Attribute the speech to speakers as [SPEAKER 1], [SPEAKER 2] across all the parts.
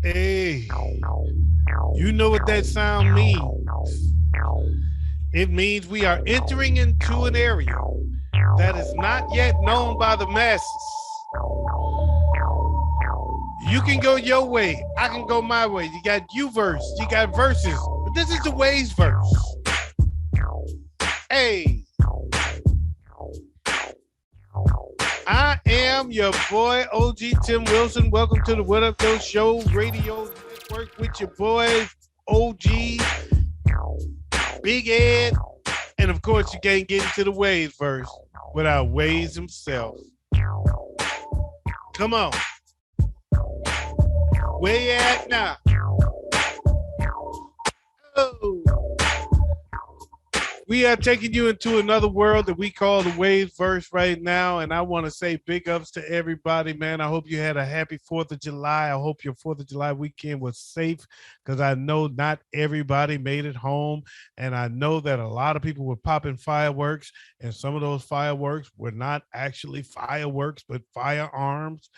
[SPEAKER 1] Hey, you know what that sound means. It means we are entering into an area that is not yet known by the masses. You can go your way, I can go my way. You got you verse, you got verses, but this is the Ways verse. Hey, I am your boy OG Tim Wilson. Welcome to the What Up Though Show Radio Network with your boy OG Big Ed, and of course you can't get into the Ways verse without Ways himself. Come on, where you at now? Oh. We are taking you into another world that we call the WayzVerse right now. And I want to say big ups to everybody, man. I hope you had a happy 4th of July. I hope your 4th of July weekend was safe because I know not everybody made it home. And I know that a lot of people were popping fireworks, and some of those fireworks were not actually fireworks, but firearms.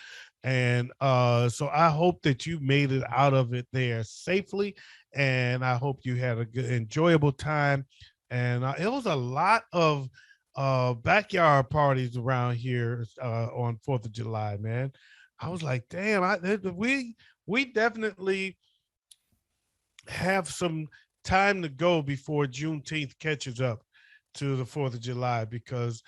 [SPEAKER 1] And so I hope that you made it out of it there safely. And I hope you had a good, enjoyable time, and it was a lot of backyard parties around here on 4th of July, man. I was like, damn, we definitely have some time to go before Juneteenth catches up to the 4th of July because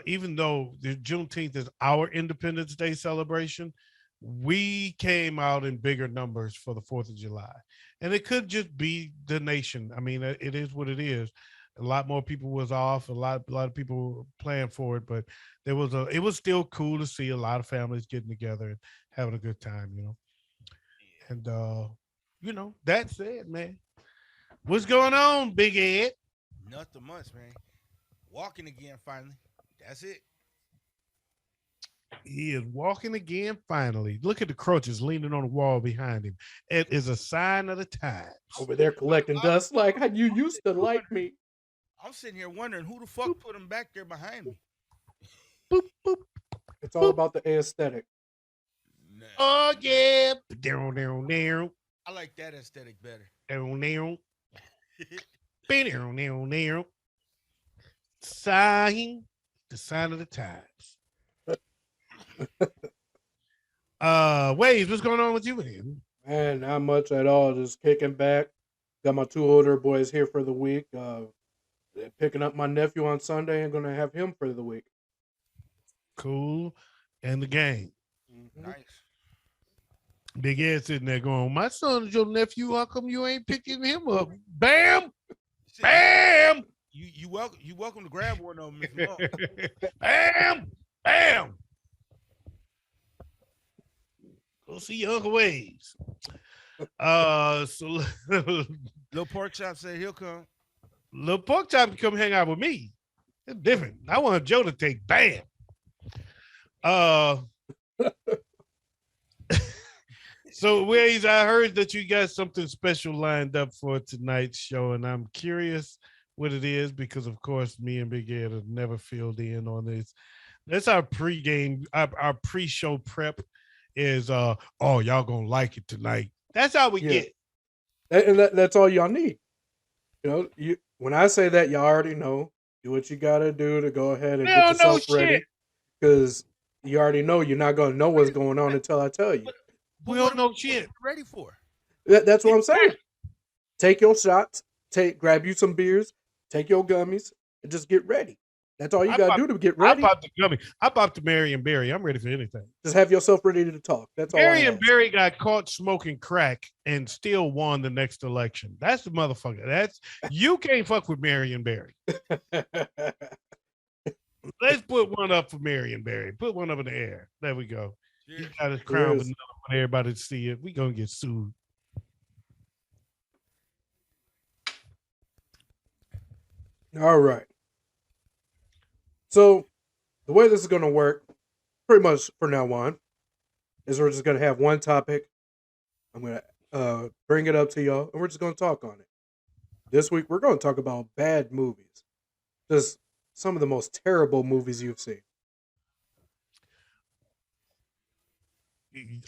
[SPEAKER 1] even though the Juneteenth is our Independence Day celebration, we came out in bigger numbers for the 4th of July, and it could just be the nation. I mean, it is what it is. A lot more people was off. A lot of people were playing for it, but it was still cool to see a lot of families getting together and having a good time, And that's it, man. What's going on, Big Ed?
[SPEAKER 2] Nothing much, man. Walking again finally. That's it.
[SPEAKER 1] He is walking again finally. Look at the crutches leaning on the wall behind him. It is a sign of the times.
[SPEAKER 3] Over there collecting dust like how you used to like me.
[SPEAKER 2] I'm sitting here wondering who the fuck put him back there behind me.
[SPEAKER 1] Boop, boop,
[SPEAKER 3] It's all
[SPEAKER 1] boop.
[SPEAKER 3] about the aesthetic.
[SPEAKER 2] Nah,
[SPEAKER 1] Oh yeah. Down, down, down,
[SPEAKER 2] I like that aesthetic better.
[SPEAKER 1] down, down, down, down, down. Sign, the sign of the times. Waves, what's going on with you, man?
[SPEAKER 3] Man, not much at all. Just kicking back. Got my two older boys here for the week. They're picking up my nephew on Sunday and gonna have him for the week.
[SPEAKER 1] Cool. And the game.
[SPEAKER 3] Hmm.
[SPEAKER 2] Nice.
[SPEAKER 1] Big Ed sitting there going, my son is your nephew. How come you ain't picking him up? Bam!
[SPEAKER 2] See,
[SPEAKER 1] Bam!
[SPEAKER 2] you welcome to grab one of them if you want.
[SPEAKER 1] Bam! Bam! Go see your Uncle Waves. So
[SPEAKER 2] Little pork chop said he'll come.
[SPEAKER 1] Little Pork Chop can come hang out with me. It's different. I want Joe to take bam. Uh so Waves, I heard that you got something special lined up for tonight's show, and I'm curious what it is because of course me and Big Ed have never filled in on this. That's our pregame, our pre-show prep is oh, y'all gonna like it tonight. That's how we
[SPEAKER 3] Yeah,
[SPEAKER 1] get.
[SPEAKER 3] that's all y'all need. You when I say that, y'all already know. Do what you gotta do to go ahead and
[SPEAKER 1] They
[SPEAKER 3] get
[SPEAKER 1] don't know
[SPEAKER 3] yourself
[SPEAKER 1] shit.
[SPEAKER 3] ready, because you already know you're not gonna know what's going on until I tell you.
[SPEAKER 2] But
[SPEAKER 1] We
[SPEAKER 2] what
[SPEAKER 1] don't
[SPEAKER 2] am I
[SPEAKER 1] know
[SPEAKER 2] supposed to
[SPEAKER 1] shit.
[SPEAKER 2] be ready for?
[SPEAKER 3] That's what I'm saying. Take your shots. Grab you some beers. Take your gummies and just get ready. That's all you
[SPEAKER 1] I
[SPEAKER 3] gotta
[SPEAKER 1] popped
[SPEAKER 3] do to get
[SPEAKER 1] I
[SPEAKER 3] ready.
[SPEAKER 1] popped the gummy. I popped the Marion Berry. I'm ready for anything.
[SPEAKER 3] Just have yourself ready to talk. That's all I
[SPEAKER 1] Marion
[SPEAKER 3] ask.
[SPEAKER 1] Berry got caught smoking crack and still won the next election. That's the motherfucker. That's you can't fuck with Marion Berry. Let's put one up for Marion Berry. Put one up in the air. There we go. He
[SPEAKER 2] Cheers.
[SPEAKER 1] got his crown, but
[SPEAKER 3] Cheers.
[SPEAKER 1] not want everybody to see it. We gonna get sued.
[SPEAKER 3] All right. So the way this is gonna work, pretty much for now on, is we're just gonna have one topic. I'm gonna bring it up to y'all, and we're just gonna talk on it. This week we're gonna talk about bad movies, just some of the most terrible movies you've seen.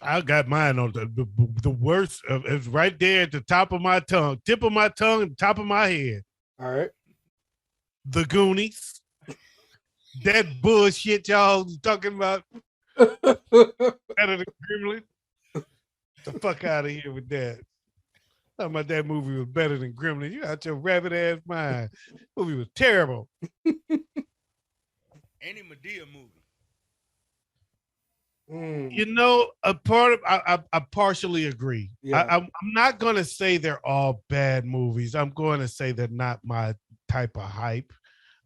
[SPEAKER 1] I got mine on the worst. It's right there at the top of my tongue, tip of my tongue, top of my head.
[SPEAKER 3] All right.
[SPEAKER 1] The Goonies. That bullshit y'all talking about better than Gremlin. The fuck out of here with that. Talking about that movie was better than Gremlin. You out your rabbit ass mind. Movie was terrible.
[SPEAKER 2] Any Medea movie.
[SPEAKER 1] You know, a part of I partially agree.
[SPEAKER 3] Yeah.
[SPEAKER 1] I'm not gonna say they're all bad movies. I'm going to say they're not my type of hype.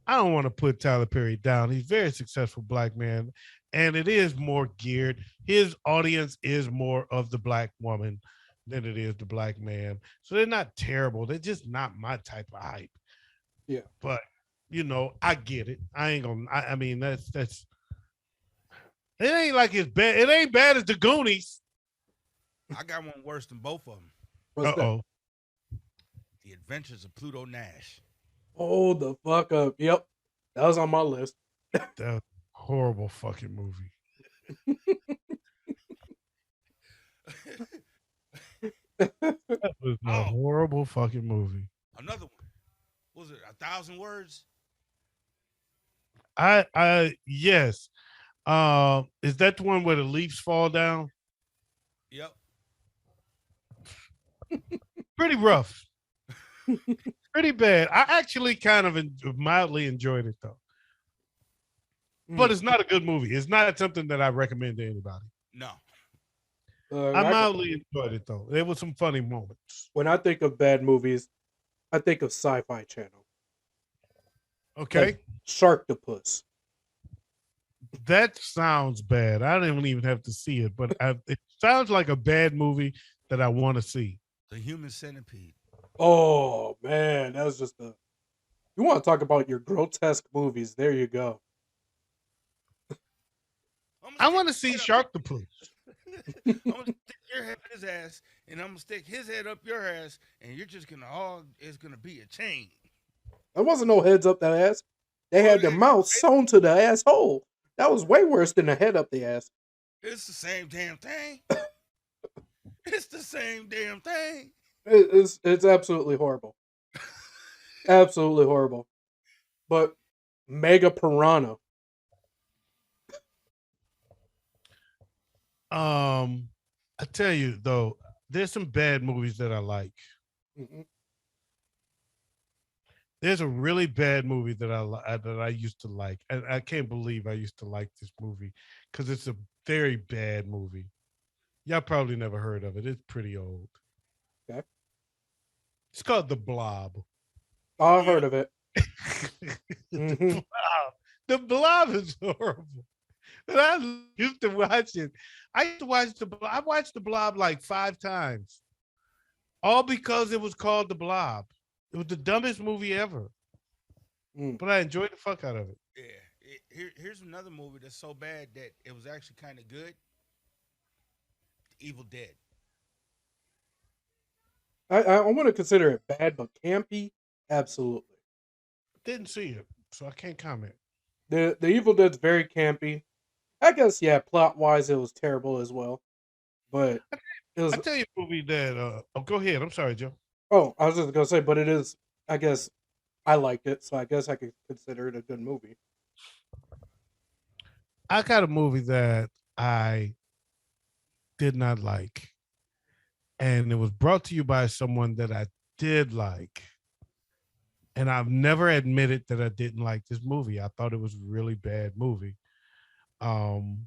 [SPEAKER 1] I don't want to put Tyler Perry down. He's a very successful black man, and it is more geared. His audience is more of the black woman than it is the black man. So they're not terrible. They're just not my type of hype.
[SPEAKER 3] Yeah.
[SPEAKER 1] But you know, I get it. I ain't gonna. I mean, that's. It ain't like it's bad. It ain't bad as the Goonies.
[SPEAKER 2] I got one worse than both of them.
[SPEAKER 3] What's that?
[SPEAKER 2] The Adventures of Pluto Nash.
[SPEAKER 3] Hold the fuck up. Yep. That was on my list.
[SPEAKER 1] That horrible fucking movie. That was a horrible fucking movie.
[SPEAKER 2] Another one. Was it 1,000 words?
[SPEAKER 1] Yes. Is that the one where the leaves fall down?
[SPEAKER 2] Yep.
[SPEAKER 1] Pretty rough. Pretty bad. I actually kind of mildly enjoyed it though. But it's not a good movie. It's not something that I recommend to anybody.
[SPEAKER 2] No.
[SPEAKER 1] I mildly enjoyed it though. There were some funny moments.
[SPEAKER 3] When I think of bad movies, I think of Sci-Fi Channel.
[SPEAKER 1] Okay.
[SPEAKER 3] Like Sharktopus.
[SPEAKER 1] That sounds bad. I didn't even have to see it, but it sounds like a bad movie that I want to see.
[SPEAKER 2] The Human Centipede.
[SPEAKER 3] Oh man, that was just a. You want to talk about your grotesque movies? There you go.
[SPEAKER 1] I want to see Sharktopus.
[SPEAKER 2] I'm gonna stick your head in his ass, and I'm gonna stick his head up your ass, and you're just gonna it's gonna be a chain.
[SPEAKER 3] There wasn't no heads up that ass. They had their mouth sewn to the asshole. That was way worse than the head up the ass.
[SPEAKER 2] It's the same damn thing. It's the same damn thing.
[SPEAKER 3] It's absolutely horrible. Absolutely horrible. But Mega Piranha.
[SPEAKER 1] I tell you though, there's some bad movies that I like.
[SPEAKER 3] Mm-hmm.
[SPEAKER 1] There's a really bad movie that I used to like, and I can't believe I used to like this movie because it's a very bad movie. Y'all probably never heard of it. It's pretty old.
[SPEAKER 3] Okay.
[SPEAKER 1] It's called The Blob.
[SPEAKER 3] Oh, I heard of it.
[SPEAKER 1] The Blob. The Blob is horrible. And I used to watch it. I used to watch the Blob. I watched The Blob like 5 times. All because it was called The Blob. It was the dumbest movie ever. But I enjoyed the fuck out of it.
[SPEAKER 2] Yeah. Here's another movie that's so bad that it was actually kind of good. Evil Dead.
[SPEAKER 3] I want to consider it bad, but campy, absolutely.
[SPEAKER 1] Didn't see it, so I can't comment.
[SPEAKER 3] The Evil Dead's very campy. I guess plot wise it was terrible as well. But it was.
[SPEAKER 1] I tell you a movie that. Go ahead. I'm sorry, Joe.
[SPEAKER 3] Oh, I was just gonna say, but it is. I guess I liked it, so I guess I could consider it a good movie.
[SPEAKER 1] I got a movie that I did not like, and it was brought to you by someone that I did like, and I've never admitted that I didn't like this movie. I thought it was a really bad movie, and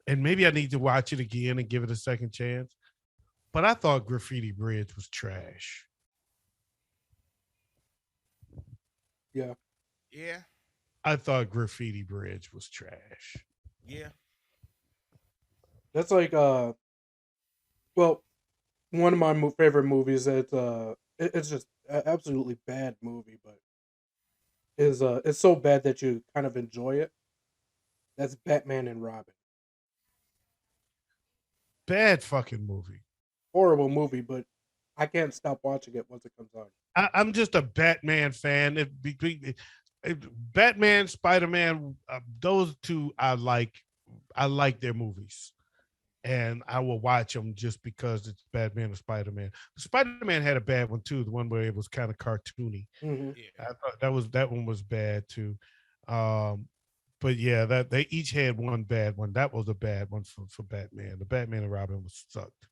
[SPEAKER 1] maybe I need to watch it again and give it a second chance. But I thought Graffiti Bridge was trash.
[SPEAKER 3] Yeah.
[SPEAKER 2] Yeah.
[SPEAKER 1] I thought Graffiti Bridge was trash.
[SPEAKER 2] Yeah.
[SPEAKER 3] That's like well, one of my favorite movies that it's just an absolutely bad movie, but is it's so bad that you kind of enjoy it. That's Batman and Robin.
[SPEAKER 1] Bad fucking movie.
[SPEAKER 3] Horrible movie, but I can't stop watching it once it comes on.
[SPEAKER 1] I'm just a Batman fan. Batman, Spider-Man, those two I like. I like their movies. and I will watch them just because it's Batman and Spider-Man. Spider-Man had a bad one too, the one where it was kind of cartoony.
[SPEAKER 3] Hmm.
[SPEAKER 1] I
[SPEAKER 2] Yeah.
[SPEAKER 1] thought that one was bad too. Um, but yeah, that they each had one bad one. That was a bad one for Batman. The Batman and Robin was sucked.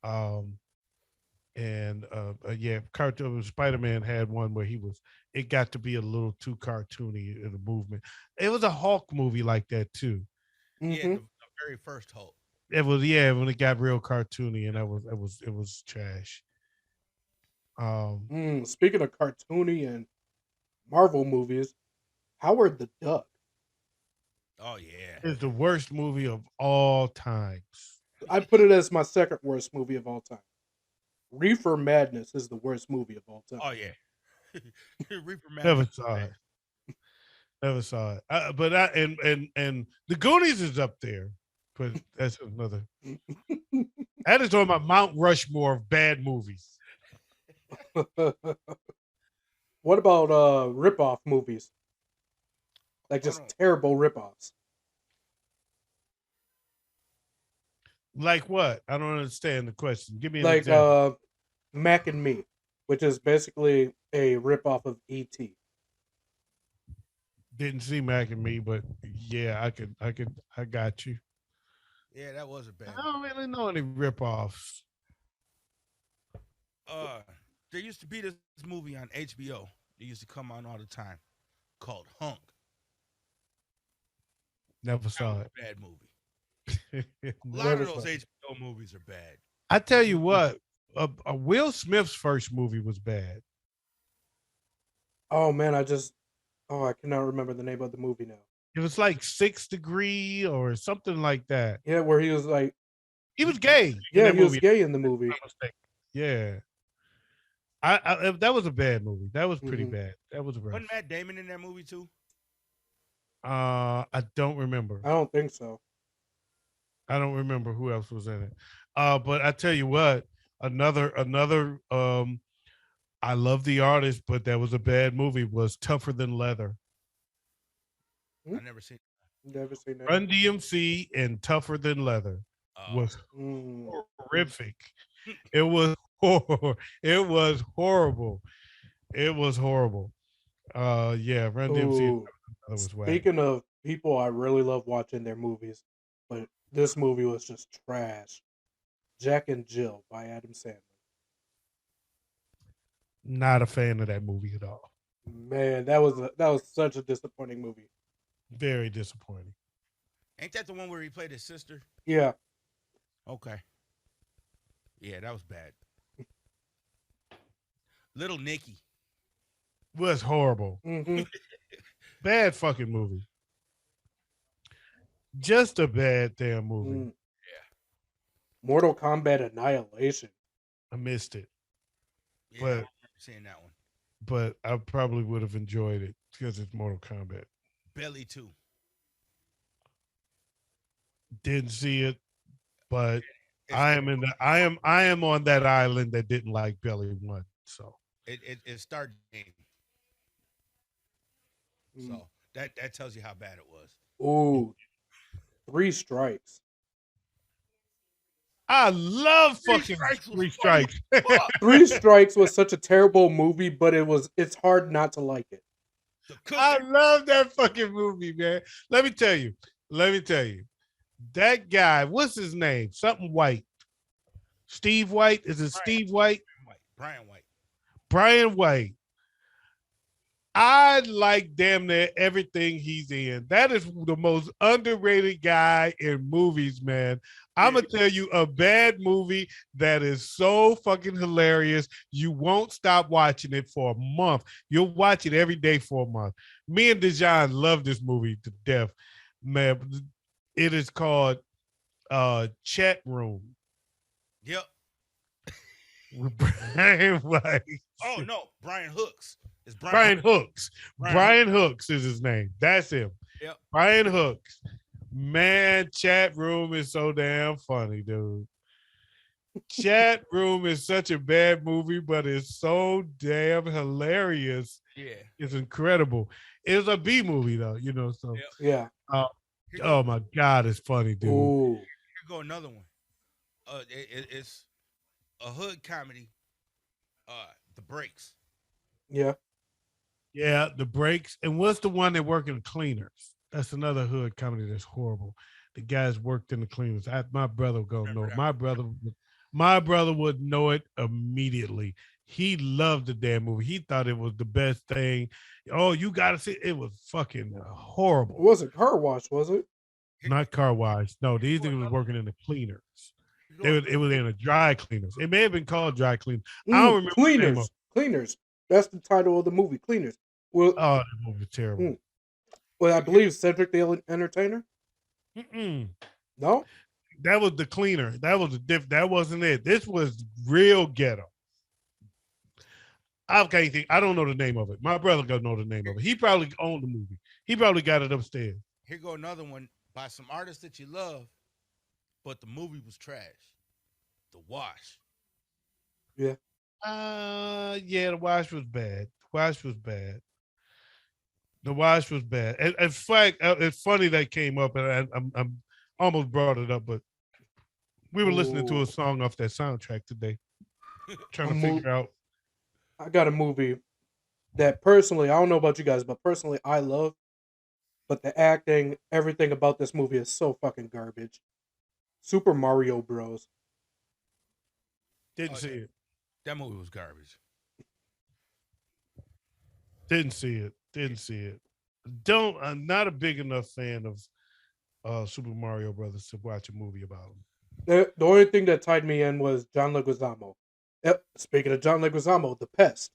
[SPEAKER 1] Um, and yeah, cartoon Spider-Man had one where he was. It got to be a little too cartoony in the movement. It was a Hulk movie like that too.
[SPEAKER 2] Yeah,
[SPEAKER 3] Hmm.
[SPEAKER 2] the very first Hulk.
[SPEAKER 1] It was yeah when it got real cartoony and it was trash. Um,
[SPEAKER 3] Speaking of cartoony and Marvel movies, Howard the Duck.
[SPEAKER 2] Oh yeah.
[SPEAKER 1] is the worst movie of all times.
[SPEAKER 3] I put it as my second worst movie of all time. Reefer Madness is the worst movie of all time.
[SPEAKER 2] Oh yeah. Reaper
[SPEAKER 1] Never
[SPEAKER 2] Madness.
[SPEAKER 1] saw it. Never saw it. But I and the Goonies is up there, but that's another. That is on my Mount Rushmore of bad movies.
[SPEAKER 3] What about rip-off movies? Like
[SPEAKER 2] Hold
[SPEAKER 3] just
[SPEAKER 2] on.
[SPEAKER 3] terrible rip-offs.
[SPEAKER 1] Like what? I don't understand the question. Give me an
[SPEAKER 3] Like
[SPEAKER 1] example.
[SPEAKER 3] Mac and Me, which is basically a rip-off of E.T.
[SPEAKER 1] Didn't see Mac and Me, but yeah, I got you.
[SPEAKER 2] Yeah, that was a
[SPEAKER 1] I
[SPEAKER 2] bad movie.
[SPEAKER 1] don't really know any ripoffs.
[SPEAKER 2] Uh, there used to be this movie on HBO. It used to come on all the time called Hunk.
[SPEAKER 1] Never
[SPEAKER 2] That was
[SPEAKER 1] saw
[SPEAKER 2] a bad movie.
[SPEAKER 1] it.
[SPEAKER 2] A lot of
[SPEAKER 3] Never
[SPEAKER 2] those
[SPEAKER 3] saw.
[SPEAKER 2] HBO movies are bad.
[SPEAKER 1] I tell you what, Will Smith's first movie was bad.
[SPEAKER 3] Oh man, I cannot remember the name of the movie now.
[SPEAKER 1] It was like Sixth Degree or something like that.
[SPEAKER 3] Yeah, where he was like,
[SPEAKER 1] He was gay in
[SPEAKER 3] yeah,
[SPEAKER 1] that
[SPEAKER 3] he was
[SPEAKER 1] movie. If
[SPEAKER 3] gay in the
[SPEAKER 1] I'm
[SPEAKER 3] movie.
[SPEAKER 1] not mistaken. Yeah, that was a bad movie. That was pretty
[SPEAKER 3] Hmm.
[SPEAKER 1] bad. That was rough.
[SPEAKER 2] Wasn't Matt Damon in that movie too?
[SPEAKER 1] I don't remember.
[SPEAKER 3] I don't think so.
[SPEAKER 1] I don't remember who else was in it. But I tell you what, another I love the artist, but that was a bad movie. Was Tougher Than Leather.
[SPEAKER 3] Hmm?
[SPEAKER 2] I never seen.
[SPEAKER 3] Never seen that.
[SPEAKER 1] Run DMC and Tougher Than Leather
[SPEAKER 2] Oh,
[SPEAKER 1] was
[SPEAKER 3] Mm.
[SPEAKER 1] horrific. It was it was horrible. It was horrible. Yeah, Run DMC and
[SPEAKER 3] Ooh,
[SPEAKER 1] Tougher Than Leather was whack.
[SPEAKER 3] speaking of people I really love watching their movies, but this movie was just trash. Jack and Jill by Adam Sandler.
[SPEAKER 1] Not a fan of that movie at all.
[SPEAKER 3] Man, that was such a disappointing movie.
[SPEAKER 1] Very disappointing.
[SPEAKER 2] ain't that the one where he played his sister?
[SPEAKER 3] Yeah.
[SPEAKER 2] Okay. Yeah, that was bad. Little Nicky.
[SPEAKER 1] Was horrible.
[SPEAKER 3] Hmm.
[SPEAKER 1] Bad fucking movie. Just a bad damn movie.
[SPEAKER 3] Mm. Mortal Kombat Annihilation.
[SPEAKER 1] I missed it,
[SPEAKER 2] Yeah, I
[SPEAKER 1] but
[SPEAKER 2] remember seeing that one.
[SPEAKER 1] I probably would have enjoyed it because it's Mortal Kombat.
[SPEAKER 2] Belly too.
[SPEAKER 1] Didn't see it, but
[SPEAKER 2] It's, it,
[SPEAKER 1] I am on that island that didn't like Belly One. So
[SPEAKER 2] it started the game.
[SPEAKER 3] Mm.
[SPEAKER 2] So that tells you how bad it was.
[SPEAKER 3] Ooh, Three Strikes.
[SPEAKER 1] I love
[SPEAKER 2] Three
[SPEAKER 1] fucking
[SPEAKER 2] Strikes was
[SPEAKER 1] Three
[SPEAKER 2] funny.
[SPEAKER 1] Strikes.
[SPEAKER 2] Fuck.
[SPEAKER 3] Three Strikes was such a terrible movie, but it's hard not to like it.
[SPEAKER 2] The
[SPEAKER 1] I
[SPEAKER 2] cooking.
[SPEAKER 1] love that fucking movie, man. Let me tell you. Let me tell you. That guy, what's his name? Something White. Steve White? Is it Steve White?
[SPEAKER 2] Brian White.
[SPEAKER 1] Brian White. I like damn near everything he's in. That is the most underrated guy in movies, man. I'm gonna tell you a bad movie that is so fucking hilarious. You won't stop watching it for a month. You'll watch it every day for a month. Me and Dejan love this movie to death, man. It is called Chat Room
[SPEAKER 2] Yep.
[SPEAKER 1] with Brian White.
[SPEAKER 2] Oh no, Brian Hooks. It's
[SPEAKER 1] Brian Hooks.
[SPEAKER 2] Brian
[SPEAKER 1] Brian Hooks is his name. That's him.
[SPEAKER 2] Yep.
[SPEAKER 1] Brian Hooks. Man, Chat Room is so damn funny, dude. Chat Room is such a bad movie, but it's so damn hilarious.
[SPEAKER 2] Yeah.
[SPEAKER 1] It's incredible. It's a B movie though, you know. So,
[SPEAKER 2] Yep.
[SPEAKER 3] Yeah.
[SPEAKER 1] uh,
[SPEAKER 2] Here
[SPEAKER 1] oh
[SPEAKER 2] goes,
[SPEAKER 1] my God, it's funny, dude.
[SPEAKER 3] Ooh.
[SPEAKER 2] Here go another one. It's a hood comedy. The Breaks.
[SPEAKER 3] Yeah.
[SPEAKER 1] Yeah, the breaks. And what's the one that work in the cleaners? That's another hood comedy that's horrible. The guys worked in the cleaners. My brother would go know
[SPEAKER 2] Remember
[SPEAKER 1] it.
[SPEAKER 2] that one?
[SPEAKER 1] My brother would know it immediately. He loved the damn movie. He thought it was the best thing. Oh, you gotta see it was fucking
[SPEAKER 3] It
[SPEAKER 1] horrible.
[SPEAKER 3] wasn't car wash, was it?
[SPEAKER 2] Here,
[SPEAKER 1] Not car wash. No,
[SPEAKER 2] here
[SPEAKER 1] these
[SPEAKER 2] go
[SPEAKER 1] niggas was
[SPEAKER 2] another
[SPEAKER 1] working
[SPEAKER 2] one.
[SPEAKER 1] in the cleaners.
[SPEAKER 2] Here go
[SPEAKER 1] It was in a dry cleaners. It may have been called dry cleaners. I don't remember the name of
[SPEAKER 3] Cleaners. Cleaners. That's the title of the movie. Cleaners. Well,
[SPEAKER 1] Oh, that movie was terrible.
[SPEAKER 3] mm, well, I
[SPEAKER 2] here,
[SPEAKER 3] believe Cedric the Entertainer.
[SPEAKER 1] Mm-mm.
[SPEAKER 3] No.
[SPEAKER 1] That was the cleaner. That was that wasn't it. This was real ghetto. I can't think. I don't know the name of it. My brother gonna know the name of it. He probably owned the movie. He probably got it upstairs.
[SPEAKER 2] here go another one by some artists that you love, but the movie was trash. The Wash.
[SPEAKER 3] Yeah.
[SPEAKER 1] Yeah, the wash was bad. The wash was bad. The wash was bad. And in fact, it's funny that came up, and I'm almost brought it up, but we were listening to
[SPEAKER 3] Ooh.
[SPEAKER 1] a song off that soundtrack today, trying
[SPEAKER 3] A
[SPEAKER 1] to
[SPEAKER 3] mo-
[SPEAKER 1] figure out.
[SPEAKER 3] I got a movie that personally, I don't know about you guys, but personally, I love. But the acting, everything about this movie is so fucking garbage. Super Mario Bros.
[SPEAKER 1] Didn't
[SPEAKER 2] Oh,
[SPEAKER 1] see it.
[SPEAKER 2] that movie was garbage.
[SPEAKER 1] Didn't see it. Didn't see it. Don't. I'm not a big enough fan of Super Mario Brothers to watch a movie about them.
[SPEAKER 3] The only thing that tied me in was John Leguizamo. Yep. Speaking of John Leguizamo, The Pest.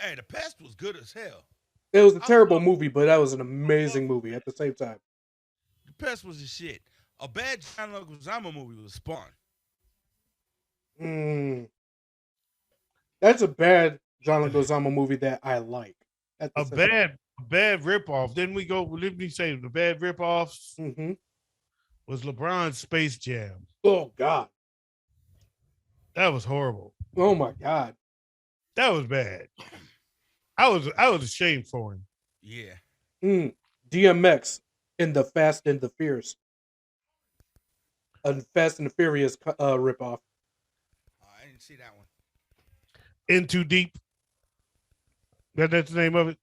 [SPEAKER 2] Hey, The Pest was good as hell.
[SPEAKER 3] It was a
[SPEAKER 2] I
[SPEAKER 3] terrible
[SPEAKER 2] love
[SPEAKER 3] movie, but that was an amazing movie at the same time.
[SPEAKER 2] The Pest was the shit. A bad John Leguizamo movie was Spawn.
[SPEAKER 3] Mm, that's a bad John Leguizamo movie that I like. At the
[SPEAKER 1] A
[SPEAKER 3] same time.
[SPEAKER 1] bad ripoff. Didn't we go? Didn't we say the bad ripoffs
[SPEAKER 3] Mm-hmm.
[SPEAKER 1] was LeBron's Space Jam?
[SPEAKER 3] Oh God.
[SPEAKER 1] That was horrible.
[SPEAKER 3] Oh my God.
[SPEAKER 1] That was bad. I was ashamed for him.
[SPEAKER 2] Yeah.
[SPEAKER 3] DMX in the Fast and the Fierce, a Fast and the Furious ripoff.
[SPEAKER 2] Oh, I didn't see that one.
[SPEAKER 1] In Too Deep. That's the name of it.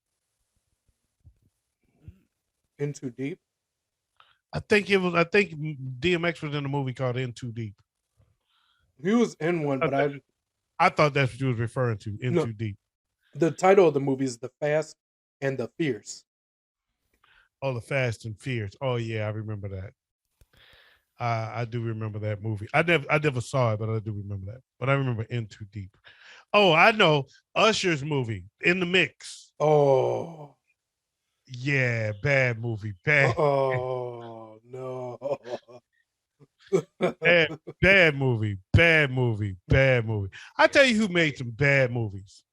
[SPEAKER 3] In Too Deep.
[SPEAKER 1] I think it was. I think DMX was in a movie called In Too Deep.
[SPEAKER 3] He was in one, but
[SPEAKER 1] I thought that's what you was referring to. In
[SPEAKER 3] No.
[SPEAKER 1] Too Deep.
[SPEAKER 3] the title of the movie is The Fast and the Fierce.
[SPEAKER 1] Oh, the Fast and Fierce. Oh yeah, I remember that. I do remember that movie. I never saw it, but I do remember that. But I remember In Too Deep. Oh, I know Usher's movie In the Mix.
[SPEAKER 3] Oh.
[SPEAKER 1] Yeah, bad movie. Bad,
[SPEAKER 3] Oh no.
[SPEAKER 1] bad, bad movie. Bad movie. Bad movie. I tell you who made some bad movies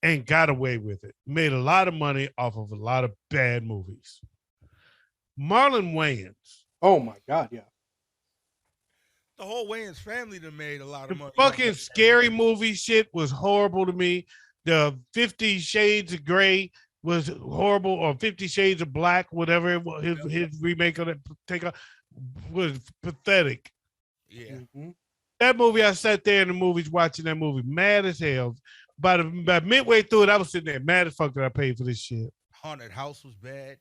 [SPEAKER 1] and got away with it. Made a lot of money off of a lot of bad movies. Marlon Wayans.
[SPEAKER 3] Oh my God, yeah.
[SPEAKER 2] The whole Wayans family done made a lot
[SPEAKER 1] The
[SPEAKER 2] of money.
[SPEAKER 1] fucking scary movie shit was horrible to me. The 50 Shades of Grey was horrible, or 50 Shades of Black, whatever it was, his remake of that take was pathetic.
[SPEAKER 2] Yeah.
[SPEAKER 3] Mhm.
[SPEAKER 1] That movie, I sat there in the movies watching that movie, mad as hell. By midway through it, I was sitting there mad as fuck that I paid for this shit.
[SPEAKER 2] Haunted House was bad.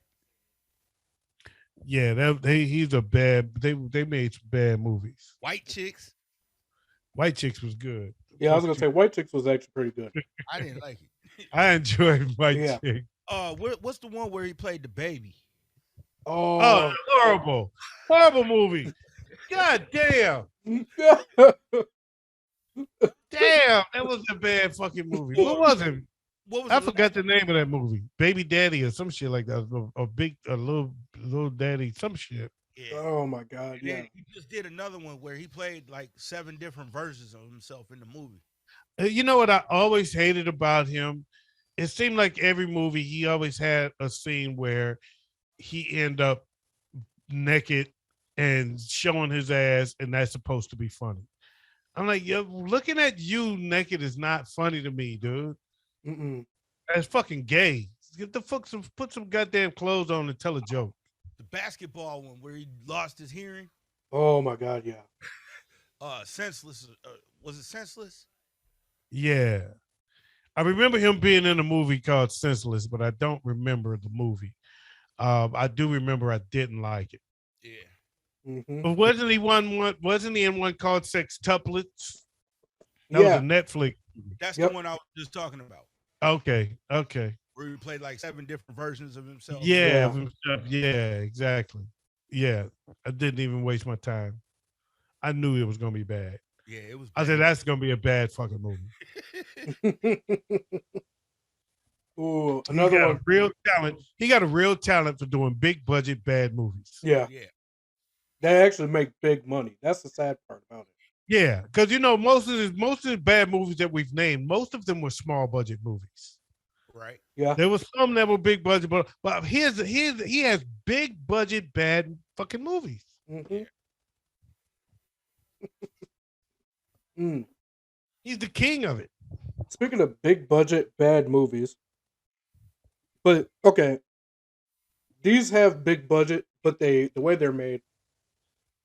[SPEAKER 1] Yeah, he's a bad. They made some bad movies.
[SPEAKER 2] White Chicks.
[SPEAKER 1] White Chicks was good.
[SPEAKER 3] Yeah, I was gonna say White Chicks was actually pretty good.
[SPEAKER 2] I didn't like it.
[SPEAKER 1] I enjoyed White
[SPEAKER 3] Yeah.
[SPEAKER 1] Chicks.
[SPEAKER 2] What's the one where he played the baby?
[SPEAKER 1] Oh, horrible, horrible movie. God damn. Damn, that was a bad fucking movie. What was it?
[SPEAKER 2] What was
[SPEAKER 1] I
[SPEAKER 2] the
[SPEAKER 1] forgot the name of that movie. Baby Daddy or some shit like that. A little daddy, some shit.
[SPEAKER 2] Yeah.
[SPEAKER 3] Oh my God,
[SPEAKER 2] And
[SPEAKER 3] yeah.
[SPEAKER 2] then he just did another one where he played like 7 different versions of himself in the movie.
[SPEAKER 1] You know what I always hated about him? It seemed like every movie he always had a scene where he end up naked and showing his ass, and that's supposed to be funny. I'm like, yo, looking at you naked is not funny to me, dude.
[SPEAKER 3] Mm-mm.
[SPEAKER 1] That's fucking gay. Get the fuck put some goddamn clothes on and tell a joke.
[SPEAKER 2] The basketball one where he lost his hearing.
[SPEAKER 3] Oh my God, yeah.
[SPEAKER 2] Senseless. Was it Senseless?
[SPEAKER 1] Yeah. I remember him being in a movie called Senseless, but I don't remember the movie. I do remember I didn't like it.
[SPEAKER 2] Yeah.
[SPEAKER 3] Hmm.
[SPEAKER 1] But wasn't he one? Wasn't he in one called Sextuplets? That was a
[SPEAKER 3] Yeah.
[SPEAKER 1] Netflix movie.
[SPEAKER 2] That's the
[SPEAKER 3] Yep.
[SPEAKER 2] one I was just talking about,
[SPEAKER 1] Okay, okay.
[SPEAKER 2] where he played like 7 different versions of himself.
[SPEAKER 1] Yeah,
[SPEAKER 3] Yeah.
[SPEAKER 1] yeah, exactly. Yeah, I didn't even waste my time. I knew it was gonna be bad.
[SPEAKER 2] Yeah, it was
[SPEAKER 1] I said
[SPEAKER 2] bad.
[SPEAKER 1] that's gonna be a bad fucking movie.
[SPEAKER 3] Ooh,
[SPEAKER 1] He
[SPEAKER 3] another
[SPEAKER 1] got a
[SPEAKER 3] one.
[SPEAKER 1] real talent. He got a real talent for doing big budget bad movies.
[SPEAKER 3] Yeah.
[SPEAKER 2] Yeah.
[SPEAKER 3] They actually make big money. That's the sad part about it.
[SPEAKER 1] Yeah, because most of the bad movies that we've named, most of them were small budget movies.
[SPEAKER 2] Right.
[SPEAKER 3] Yeah.
[SPEAKER 1] There was some that were big budget, but he has big budget bad fucking movies.
[SPEAKER 3] Hmm.
[SPEAKER 2] Yeah.
[SPEAKER 3] Mm.
[SPEAKER 1] He's the king of it.
[SPEAKER 3] Speaking of big budget bad movies, but okay, these have big budget, but the way they're made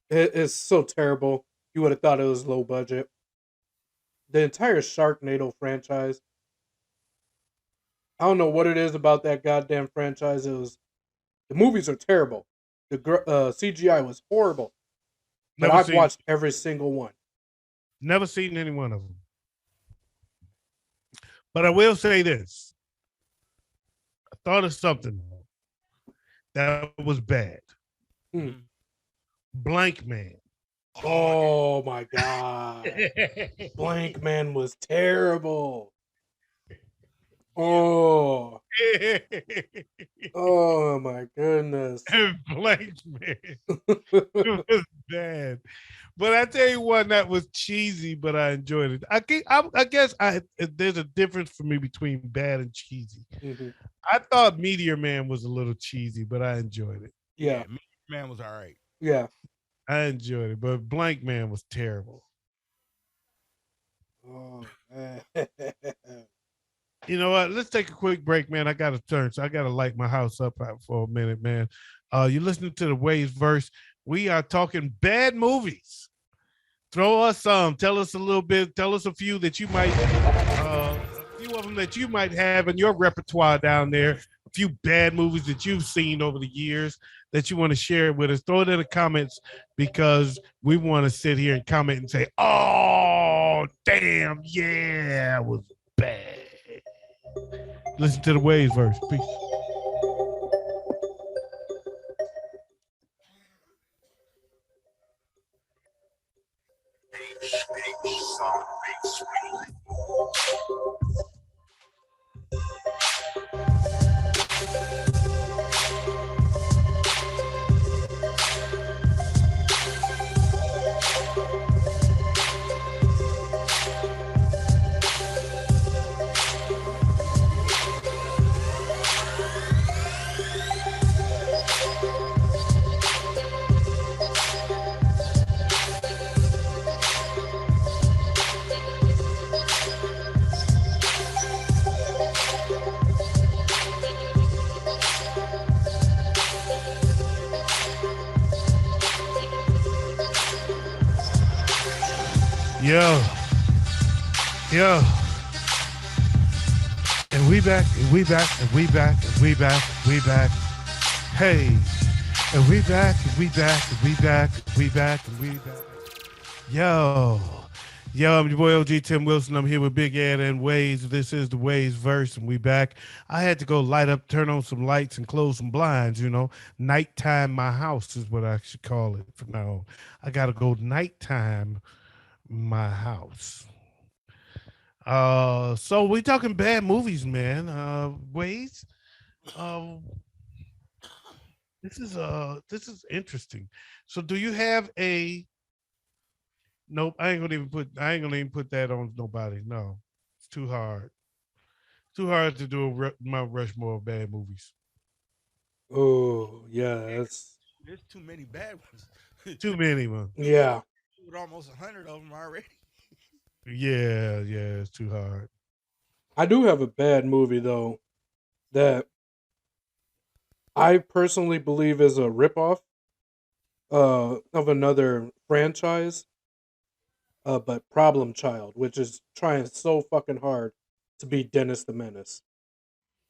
[SPEAKER 3] is so terrible. You would have thought it was low budget. The entire Sharknado franchise. I don't know what it is about that goddamn franchise. The movies are terrible. The CGI was horrible, but
[SPEAKER 1] Never
[SPEAKER 3] I've
[SPEAKER 1] seen,
[SPEAKER 3] watched every single one.
[SPEAKER 1] never seen any one of them. But I will say this: I thought of something that was bad.
[SPEAKER 3] Hmm.
[SPEAKER 2] Mhm.
[SPEAKER 1] Blank Man.
[SPEAKER 2] Oh,
[SPEAKER 3] Oh my god, Blank Man was terrible.
[SPEAKER 2] yeah.
[SPEAKER 3] Oh, oh my goodness.
[SPEAKER 1] Blank Man. It was bad. But I tell you one that was cheesy, but I enjoyed it. I guess there's a difference for me between bad and cheesy.
[SPEAKER 3] Hmm.
[SPEAKER 1] I thought Meteor Man was a little cheesy, but I enjoyed it.
[SPEAKER 3] Yeah,
[SPEAKER 2] Yeah. Man was all right.
[SPEAKER 3] yeah.
[SPEAKER 1] I enjoyed it, but Blank Man was terrible.
[SPEAKER 3] Oh man.
[SPEAKER 1] You know what? Let's take a quick break, man. I got to turn, so I got to light my house up for a minute, man. You're listening to the WayzVerse. We are talking bad movies. Throw us some. Tell us a little bit. Tell us a few that you might, a few of them that you might have in your repertoire down there. A few bad movies that you've seen over the years that you want to share with us. Throw it in the comments because we want to sit here and comment and say, "Oh, damn, yeah, it was bad." Listen to the WayzVerse. Peace. Yo, yo. And we back, and we back, and we back, and we back, we back. Hey, and we back, and we back, and we back, and we back, and we back. Yo, yo, I'm your boy OG Tim Wilson. I'm here with Big Ed and Waze. This is the WayzVerse, and we back. I had to go light up, turn on some lights, and close some blinds. You know, nighttime. My house is what I should call it from now on. I gotta go nighttime. My house. So we talking bad movies, man. Ways. Uh, this is interesting. So do you have a nope, I ain't gonna even put that on nobody. No. It's too hard. Too hard to do a Mount Rushmore of bad movies.
[SPEAKER 3] Oh yeah,
[SPEAKER 2] Yeah.
[SPEAKER 3] that's
[SPEAKER 2] There's too many bad ones.
[SPEAKER 1] Too many, man.
[SPEAKER 2] We got
[SPEAKER 3] yeah.
[SPEAKER 2] with almost 100 of them already.
[SPEAKER 1] Yeah, yeah, it's too hard.
[SPEAKER 3] I do have a bad movie though that I personally believe is a ripoff of another franchise, but Problem Child, which is trying so fucking hard to be Dennis the Menace.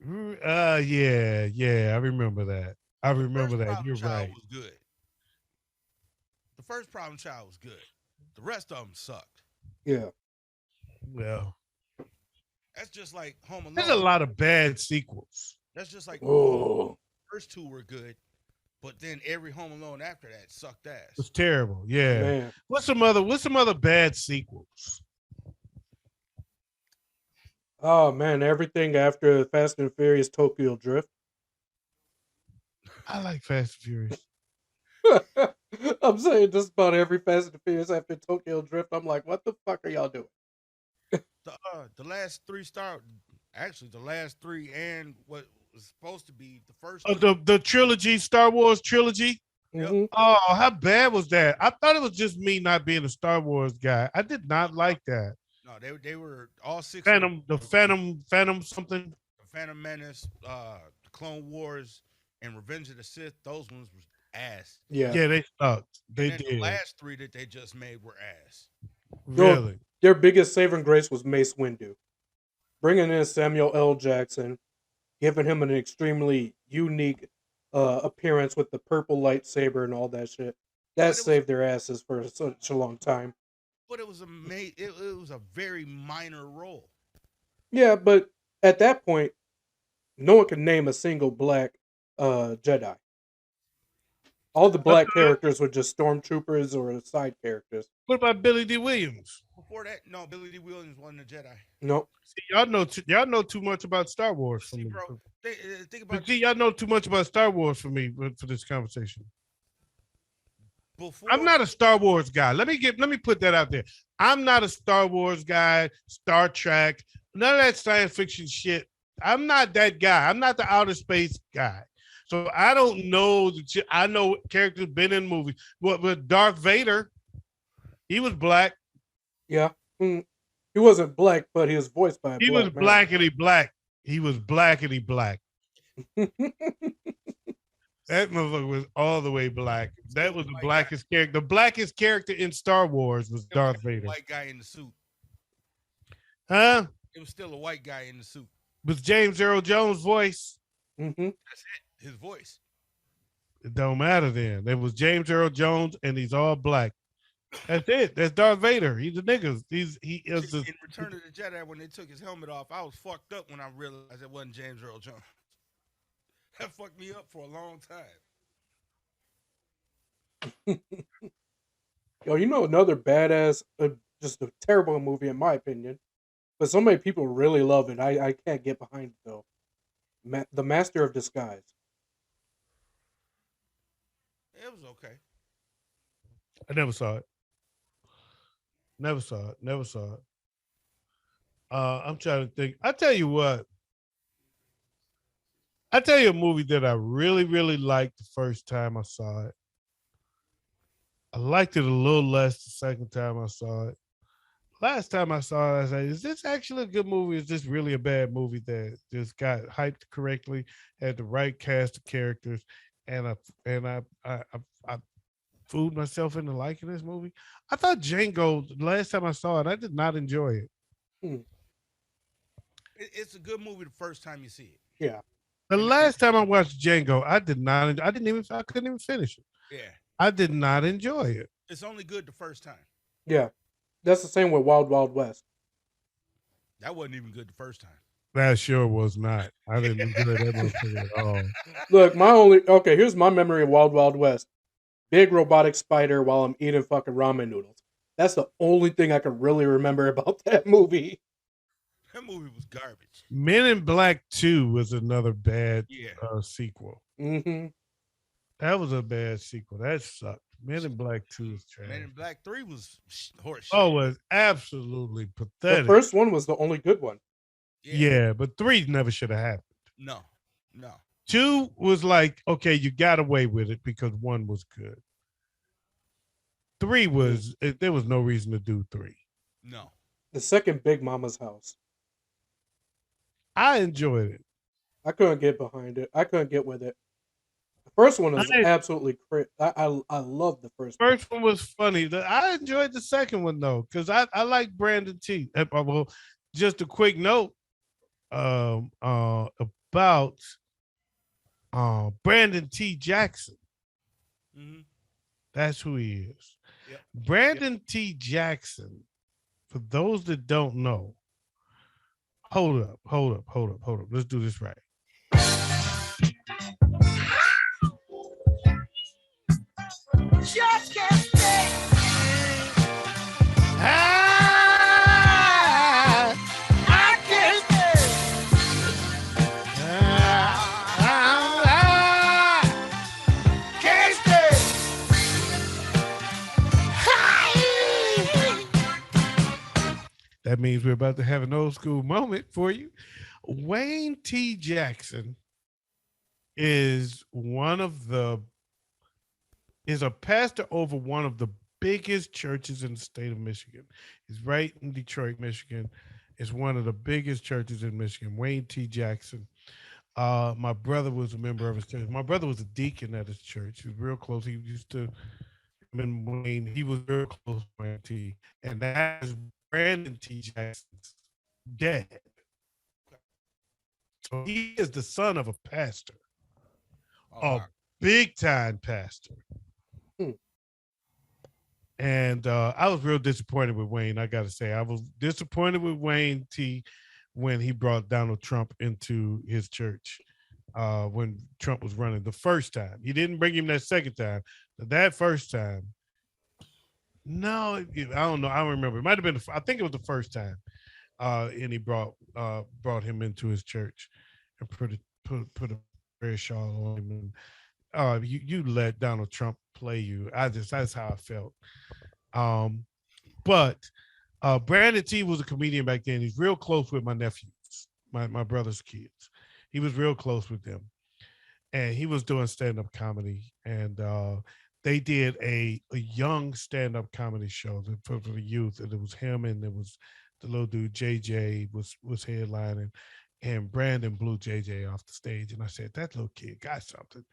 [SPEAKER 1] Yeah, I remember that. I
[SPEAKER 2] The
[SPEAKER 1] remember
[SPEAKER 2] first
[SPEAKER 1] that.
[SPEAKER 2] Problem
[SPEAKER 1] You're
[SPEAKER 2] Child
[SPEAKER 1] right.
[SPEAKER 2] was good. The first Problem Child was good. The rest of them sucked.
[SPEAKER 3] Yeah.
[SPEAKER 1] Well,
[SPEAKER 2] That's just like Home
[SPEAKER 1] there's a
[SPEAKER 2] Alone.
[SPEAKER 1] lot of bad sequels.
[SPEAKER 2] That's just like Home Alone.
[SPEAKER 3] Oh
[SPEAKER 2] First two were good, but then every Home Alone after that sucked ass.
[SPEAKER 1] It's terrible. Yeah.
[SPEAKER 3] man.
[SPEAKER 1] What's some other bad sequels?
[SPEAKER 3] Oh man, everything after Fast and Furious Tokyo Drift.
[SPEAKER 1] I like Fast and Furious.
[SPEAKER 3] I'm saying just about every Fast and Furious after Tokyo Drift. I'm like, what the fuck are y'all doing?
[SPEAKER 2] The last three star, actually the last three and what was supposed to be the first
[SPEAKER 1] Oh,
[SPEAKER 2] two.
[SPEAKER 1] the trilogy, Star Wars trilogy.
[SPEAKER 2] Yep.
[SPEAKER 3] hmm
[SPEAKER 1] Oh, how bad was that? I thought it was just me not being a Star Wars guy. I did
[SPEAKER 2] No,
[SPEAKER 1] not like that.
[SPEAKER 2] no, they were all six of them.
[SPEAKER 1] Phantom something.
[SPEAKER 2] The Phantom Menace, the Clone Wars, and Revenge of the Sith. Those ones was ass.
[SPEAKER 3] Yeah.
[SPEAKER 1] Yeah, they sucked.
[SPEAKER 2] And
[SPEAKER 1] They
[SPEAKER 2] then the
[SPEAKER 1] did.
[SPEAKER 2] last three that they just made were ass.
[SPEAKER 3] Yo,
[SPEAKER 1] Really.
[SPEAKER 3] their biggest saving grace was Mace Windu. Bringing in Samuel L. Jackson, giving him an extremely unique appearance with the purple lightsaber and all that shit. That
[SPEAKER 2] But it was
[SPEAKER 3] saved their asses for such a long time.
[SPEAKER 2] but it was it was a very minor role.
[SPEAKER 3] Yeah, but at that point, no one could name a single black Jedi. All the
[SPEAKER 1] Uh,
[SPEAKER 3] black characters were just stormtroopers or side characters.
[SPEAKER 1] what about Billy D. Williams?
[SPEAKER 2] Before that, no, Billy D. Williams wasn't a Jedi.
[SPEAKER 3] Nope.
[SPEAKER 1] See, y'all know too much about Star Wars
[SPEAKER 2] But
[SPEAKER 1] for
[SPEAKER 2] see,
[SPEAKER 1] me.
[SPEAKER 2] bro, think
[SPEAKER 1] But
[SPEAKER 2] about
[SPEAKER 1] see, y'all know too much about Star Wars for me for this conversation. I'm
[SPEAKER 2] before.
[SPEAKER 1] not a Star Wars guy. Let me put that out there. I'm not a Star Wars guy, Star Trek, none of that science fiction shit. I'm not that guy. I'm not the outer space guy. So I don't know I know characters been in movies. What with Darth Vader, he was black.
[SPEAKER 3] Yeah. He wasn't black, but he was voiced by a
[SPEAKER 1] He was
[SPEAKER 3] black man.
[SPEAKER 1] blackity black. He was blackity black. That motherfucker was all the way black. That was the blackest character. The blackest character in Star Wars was
[SPEAKER 2] It was
[SPEAKER 1] Darth
[SPEAKER 2] still a
[SPEAKER 1] Vader.
[SPEAKER 2] white guy in the suit.
[SPEAKER 1] Huh?
[SPEAKER 2] It was still a white guy in the suit.
[SPEAKER 1] Was James Earl Jones' voice?
[SPEAKER 3] hmm
[SPEAKER 2] That's it. His voice.
[SPEAKER 1] It don't matter then. There was James Earl Jones and he's all black. That's it. That's Darth Vader. He's a nigga. He is the
[SPEAKER 2] In Return of the Jedi, when they took his helmet off, I was fucked up when I realized it wasn't James Earl Jones. That fucked me up for a long time.
[SPEAKER 3] Yo, you know another badass, just a terrible movie in my opinion, but so many people really love it. I can't get behind it though. The Master of Disguise.
[SPEAKER 2] It was okay.
[SPEAKER 1] I never saw it. Never saw it. Never saw it. I'm trying to think. I tell you what. I tell you a movie that I really, really liked the first time I saw it. I liked it a little less the second time I saw it. Last time I saw it, I said, "Is this actually a good movie? Is this really a bad movie that just got hyped correctly, had the right cast of characters, and I fooled myself into liking this movie?" I thought Django. The last time I saw it, I did not enjoy it.
[SPEAKER 3] Hmm.
[SPEAKER 2] It's a good movie the first time you see it.
[SPEAKER 3] Yeah.
[SPEAKER 1] The last time I watched Django, I did not. I didn't even. I couldn't even finish it.
[SPEAKER 2] Yeah.
[SPEAKER 1] I did not enjoy it.
[SPEAKER 2] It's only good the first time.
[SPEAKER 3] Yeah. That's the same with Wild Wild West.
[SPEAKER 2] That wasn't even good the first time.
[SPEAKER 1] That sure was not. I didn't enjoy that motherfucker at all.
[SPEAKER 3] Look, here's my memory of Wild Wild West. Big robotic spider while I'm eating fucking ramen noodles. That's the only thing I can really remember about that movie.
[SPEAKER 2] That movie was garbage.
[SPEAKER 1] Men in Black 2 was another bad
[SPEAKER 2] Yeah.
[SPEAKER 1] sequel.
[SPEAKER 3] Mm-hmm.
[SPEAKER 1] That was a bad sequel. That sucked. Men in Black 2 is trash.
[SPEAKER 2] Men in Black 3 was horse shit.
[SPEAKER 1] Oh, it was absolutely
[SPEAKER 3] The
[SPEAKER 1] pathetic.
[SPEAKER 3] first one was the only good one.
[SPEAKER 1] Yeah, but 3 never should have happened.
[SPEAKER 2] No.
[SPEAKER 1] 2 was like, okay, you got away with it because 1 was good. 3 was, there was no reason to do 3.
[SPEAKER 2] No.
[SPEAKER 3] The second Big Mama's House.
[SPEAKER 1] I enjoyed it.
[SPEAKER 3] I couldn't get behind it. I couldn't get with it. The first one is
[SPEAKER 1] I,
[SPEAKER 3] absolutely crazy. I love the first one.
[SPEAKER 1] first one was funny. I enjoyed the second one though, because I like Brandon T. Well, just a quick note about Brandon T. Jackson.
[SPEAKER 2] Mm-hmm.
[SPEAKER 1] That's who he is.
[SPEAKER 2] Yep.
[SPEAKER 1] Brandon T. Jackson, for those that don't know, hold up. Let's do this right. Just can't stay. Ah, I can't stay. Can't stay. That means we're about to have an old school moment for you. Wayne T. Jackson is one of the is a pastor over one of the biggest churches in the state of Michigan. He's right in Detroit, Michigan. It's one of the biggest churches in Michigan. Wayne T. Jackson. My brother was a member of his church. My brother was a deacon at his church. He was real close. He used to him and Wayne. He was real close to Wayne T. And that is Brandon T. Jackson's dad. So he is the son of a pastor, a big time pastor. And I was real disappointed with Wayne. I got to say, I was disappointed with Wayne T when he brought Donald Trump into his church when Trump was running the first time. He didn't bring him that second time, but that first time, no, I don't know. I don't remember. It might have been. I think it was the first time, and he brought him into his church and put a prayer shawl on him. And you let Donald Trump play you. That's how I felt. But Brandon T was a comedian back then. He's real close with my nephews, my brother's kids. He was real close with them, and he was doing stand up comedy. And they did a young stand up comedy show for the youth, and it was him and it was the little dude JJ was headlining, and Brandon blew JJ off the stage. And I said, that little kid got something.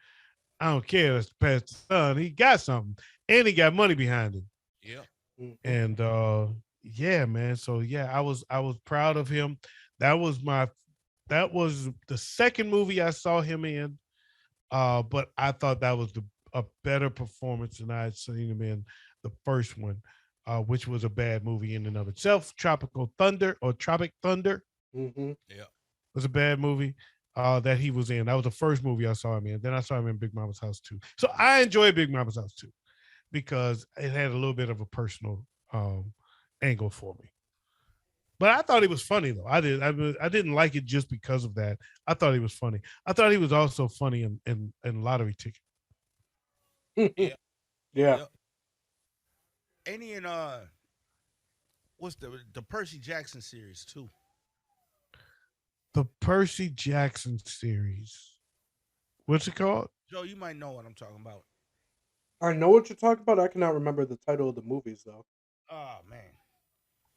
[SPEAKER 1] I don't care. That's the pastor's son. He got something, and he got money behind him.
[SPEAKER 2] Yeah.
[SPEAKER 1] And yeah, man. So yeah, I was proud of him. That was the second movie I saw him in. But I thought that was a better performance than I had seen him in the first one, which was a bad movie in and of itself. Tropical Thunder or Tropic Thunder.
[SPEAKER 3] Mm-hmm.
[SPEAKER 2] Yeah.
[SPEAKER 1] Was a bad movie that he was in. That was the first movie I saw him in. Then I saw him in Big Mama's House 2. So I enjoyed Big Mama's House 2 because it had a little bit of a personal angle for me. But I thought he was funny though. I didn't like it just because of that. I thought he was funny. I thought he was also funny in Lottery Ticket.
[SPEAKER 2] Yeah.
[SPEAKER 3] Yeah.
[SPEAKER 2] Ain't he in what's the Percy Jackson series too?
[SPEAKER 1] The Percy Jackson series. What's it called?
[SPEAKER 2] Joe, you might know what I'm talking about.
[SPEAKER 3] I know what you're talking about. I cannot remember the title of the movies though.
[SPEAKER 2] Oh man.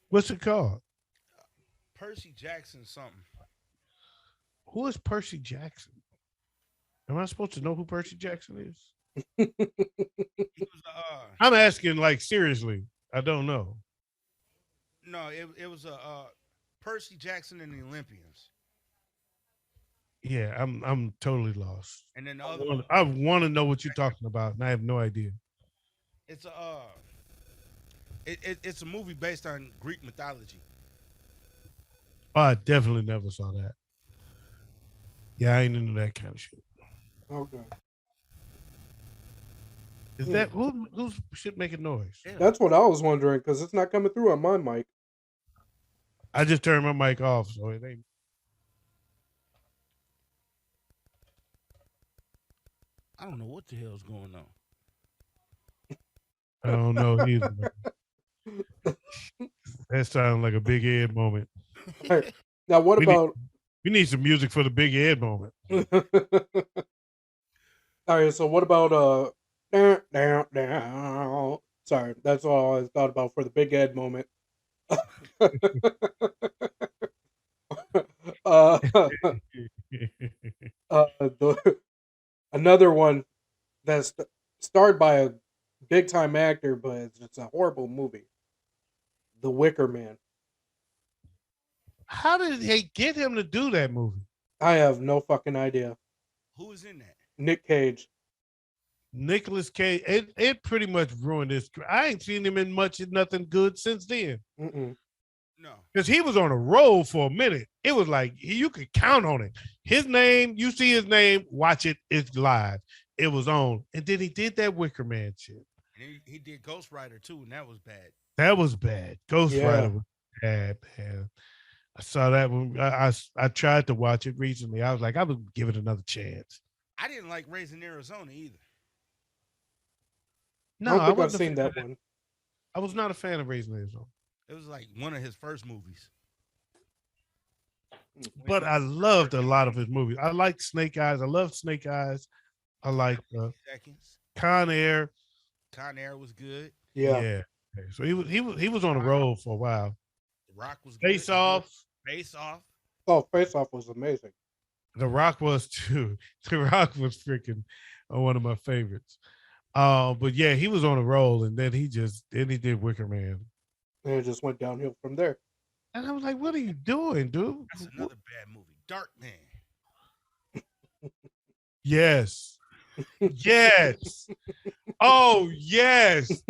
[SPEAKER 1] What's it called?
[SPEAKER 2] Percy Jackson something.
[SPEAKER 1] Who is Percy Jackson? Am I supposed to know who Percy Jackson is?
[SPEAKER 2] He was
[SPEAKER 1] I'm asking like seriously. I don't know.
[SPEAKER 2] no, it was Percy Jackson and the Olympians.
[SPEAKER 1] Yeah, I'm totally lost.
[SPEAKER 2] And then the
[SPEAKER 1] I
[SPEAKER 2] other
[SPEAKER 1] wanna- I want to know what you're talking about, and I have no idea.
[SPEAKER 2] it's a it's a movie based on Greek mythology.
[SPEAKER 1] Oh, I definitely never saw that. Yeah, I ain't into that kind of shit.
[SPEAKER 3] Okay.
[SPEAKER 1] Is that who's shit making noise?
[SPEAKER 2] Yeah.
[SPEAKER 3] That's what I was wondering because it's not coming through on my mic.
[SPEAKER 1] I just turned my mic off, so it ain't.
[SPEAKER 2] I don't know what the hell's going on.
[SPEAKER 1] I don't know either. That sounds like a Big Ed moment.
[SPEAKER 3] All right. Now, what
[SPEAKER 1] We need-
[SPEAKER 3] about?
[SPEAKER 1] We need some music for the Big Ed moment.
[SPEAKER 3] All right. So, what about? Down. Sorry, that's all I thought about for the Big Ed moment. uh, the, another one that's starred by a big time actor, but it's a horrible movie. The Wicker Man.
[SPEAKER 1] How did they get him to do that movie?
[SPEAKER 3] I have no fucking idea.
[SPEAKER 2] Who is in that?
[SPEAKER 3] Nick Cage.
[SPEAKER 1] Nicholas Cage. It pretty much ruined his. I ain't seen him in much of nothing good since then.
[SPEAKER 3] Mm-mm.
[SPEAKER 2] No.
[SPEAKER 1] Because he was on a roll for a minute. It was like you could count on it. His name, you see his name, watch it. It's live. It was on, and then he did that Wicker Man shit.
[SPEAKER 2] And he did Ghost Rider too, and that was bad.
[SPEAKER 1] That was bad. Ghost
[SPEAKER 3] Yeah.
[SPEAKER 1] Rider was bad, man. I saw that one. I tried to watch it recently. I was like, I would give it another chance.
[SPEAKER 2] I didn't like Raising Arizona either.
[SPEAKER 3] I
[SPEAKER 1] No,
[SPEAKER 3] don't
[SPEAKER 1] I
[SPEAKER 3] think I've
[SPEAKER 1] wasn't a
[SPEAKER 3] seen
[SPEAKER 1] fan
[SPEAKER 3] that
[SPEAKER 1] of-
[SPEAKER 3] one.
[SPEAKER 1] I was not a fan of Raising Arizona.
[SPEAKER 2] It was like one of his first movies.
[SPEAKER 1] But I loved a lot of his movies. I liked Snake Eyes. I loved Snake Eyes. I like
[SPEAKER 2] Seconds.
[SPEAKER 1] Con Air.
[SPEAKER 2] Con Air was good.
[SPEAKER 3] Yeah.
[SPEAKER 1] So he was on a roll for a while.
[SPEAKER 2] The Rock was good.
[SPEAKER 1] Face Off.
[SPEAKER 2] Face Off.
[SPEAKER 3] Oh, Face Off was amazing.
[SPEAKER 1] The Rock was too. The Rock was freaking one of my favorites. But yeah, he was on a roll, and then he did Wicker Man,
[SPEAKER 3] And it just went downhill from there.
[SPEAKER 1] and I was like, "What are you doing, dude?"
[SPEAKER 2] That's another bad movie. Dark Man.
[SPEAKER 1] Yes, yes. Oh yes.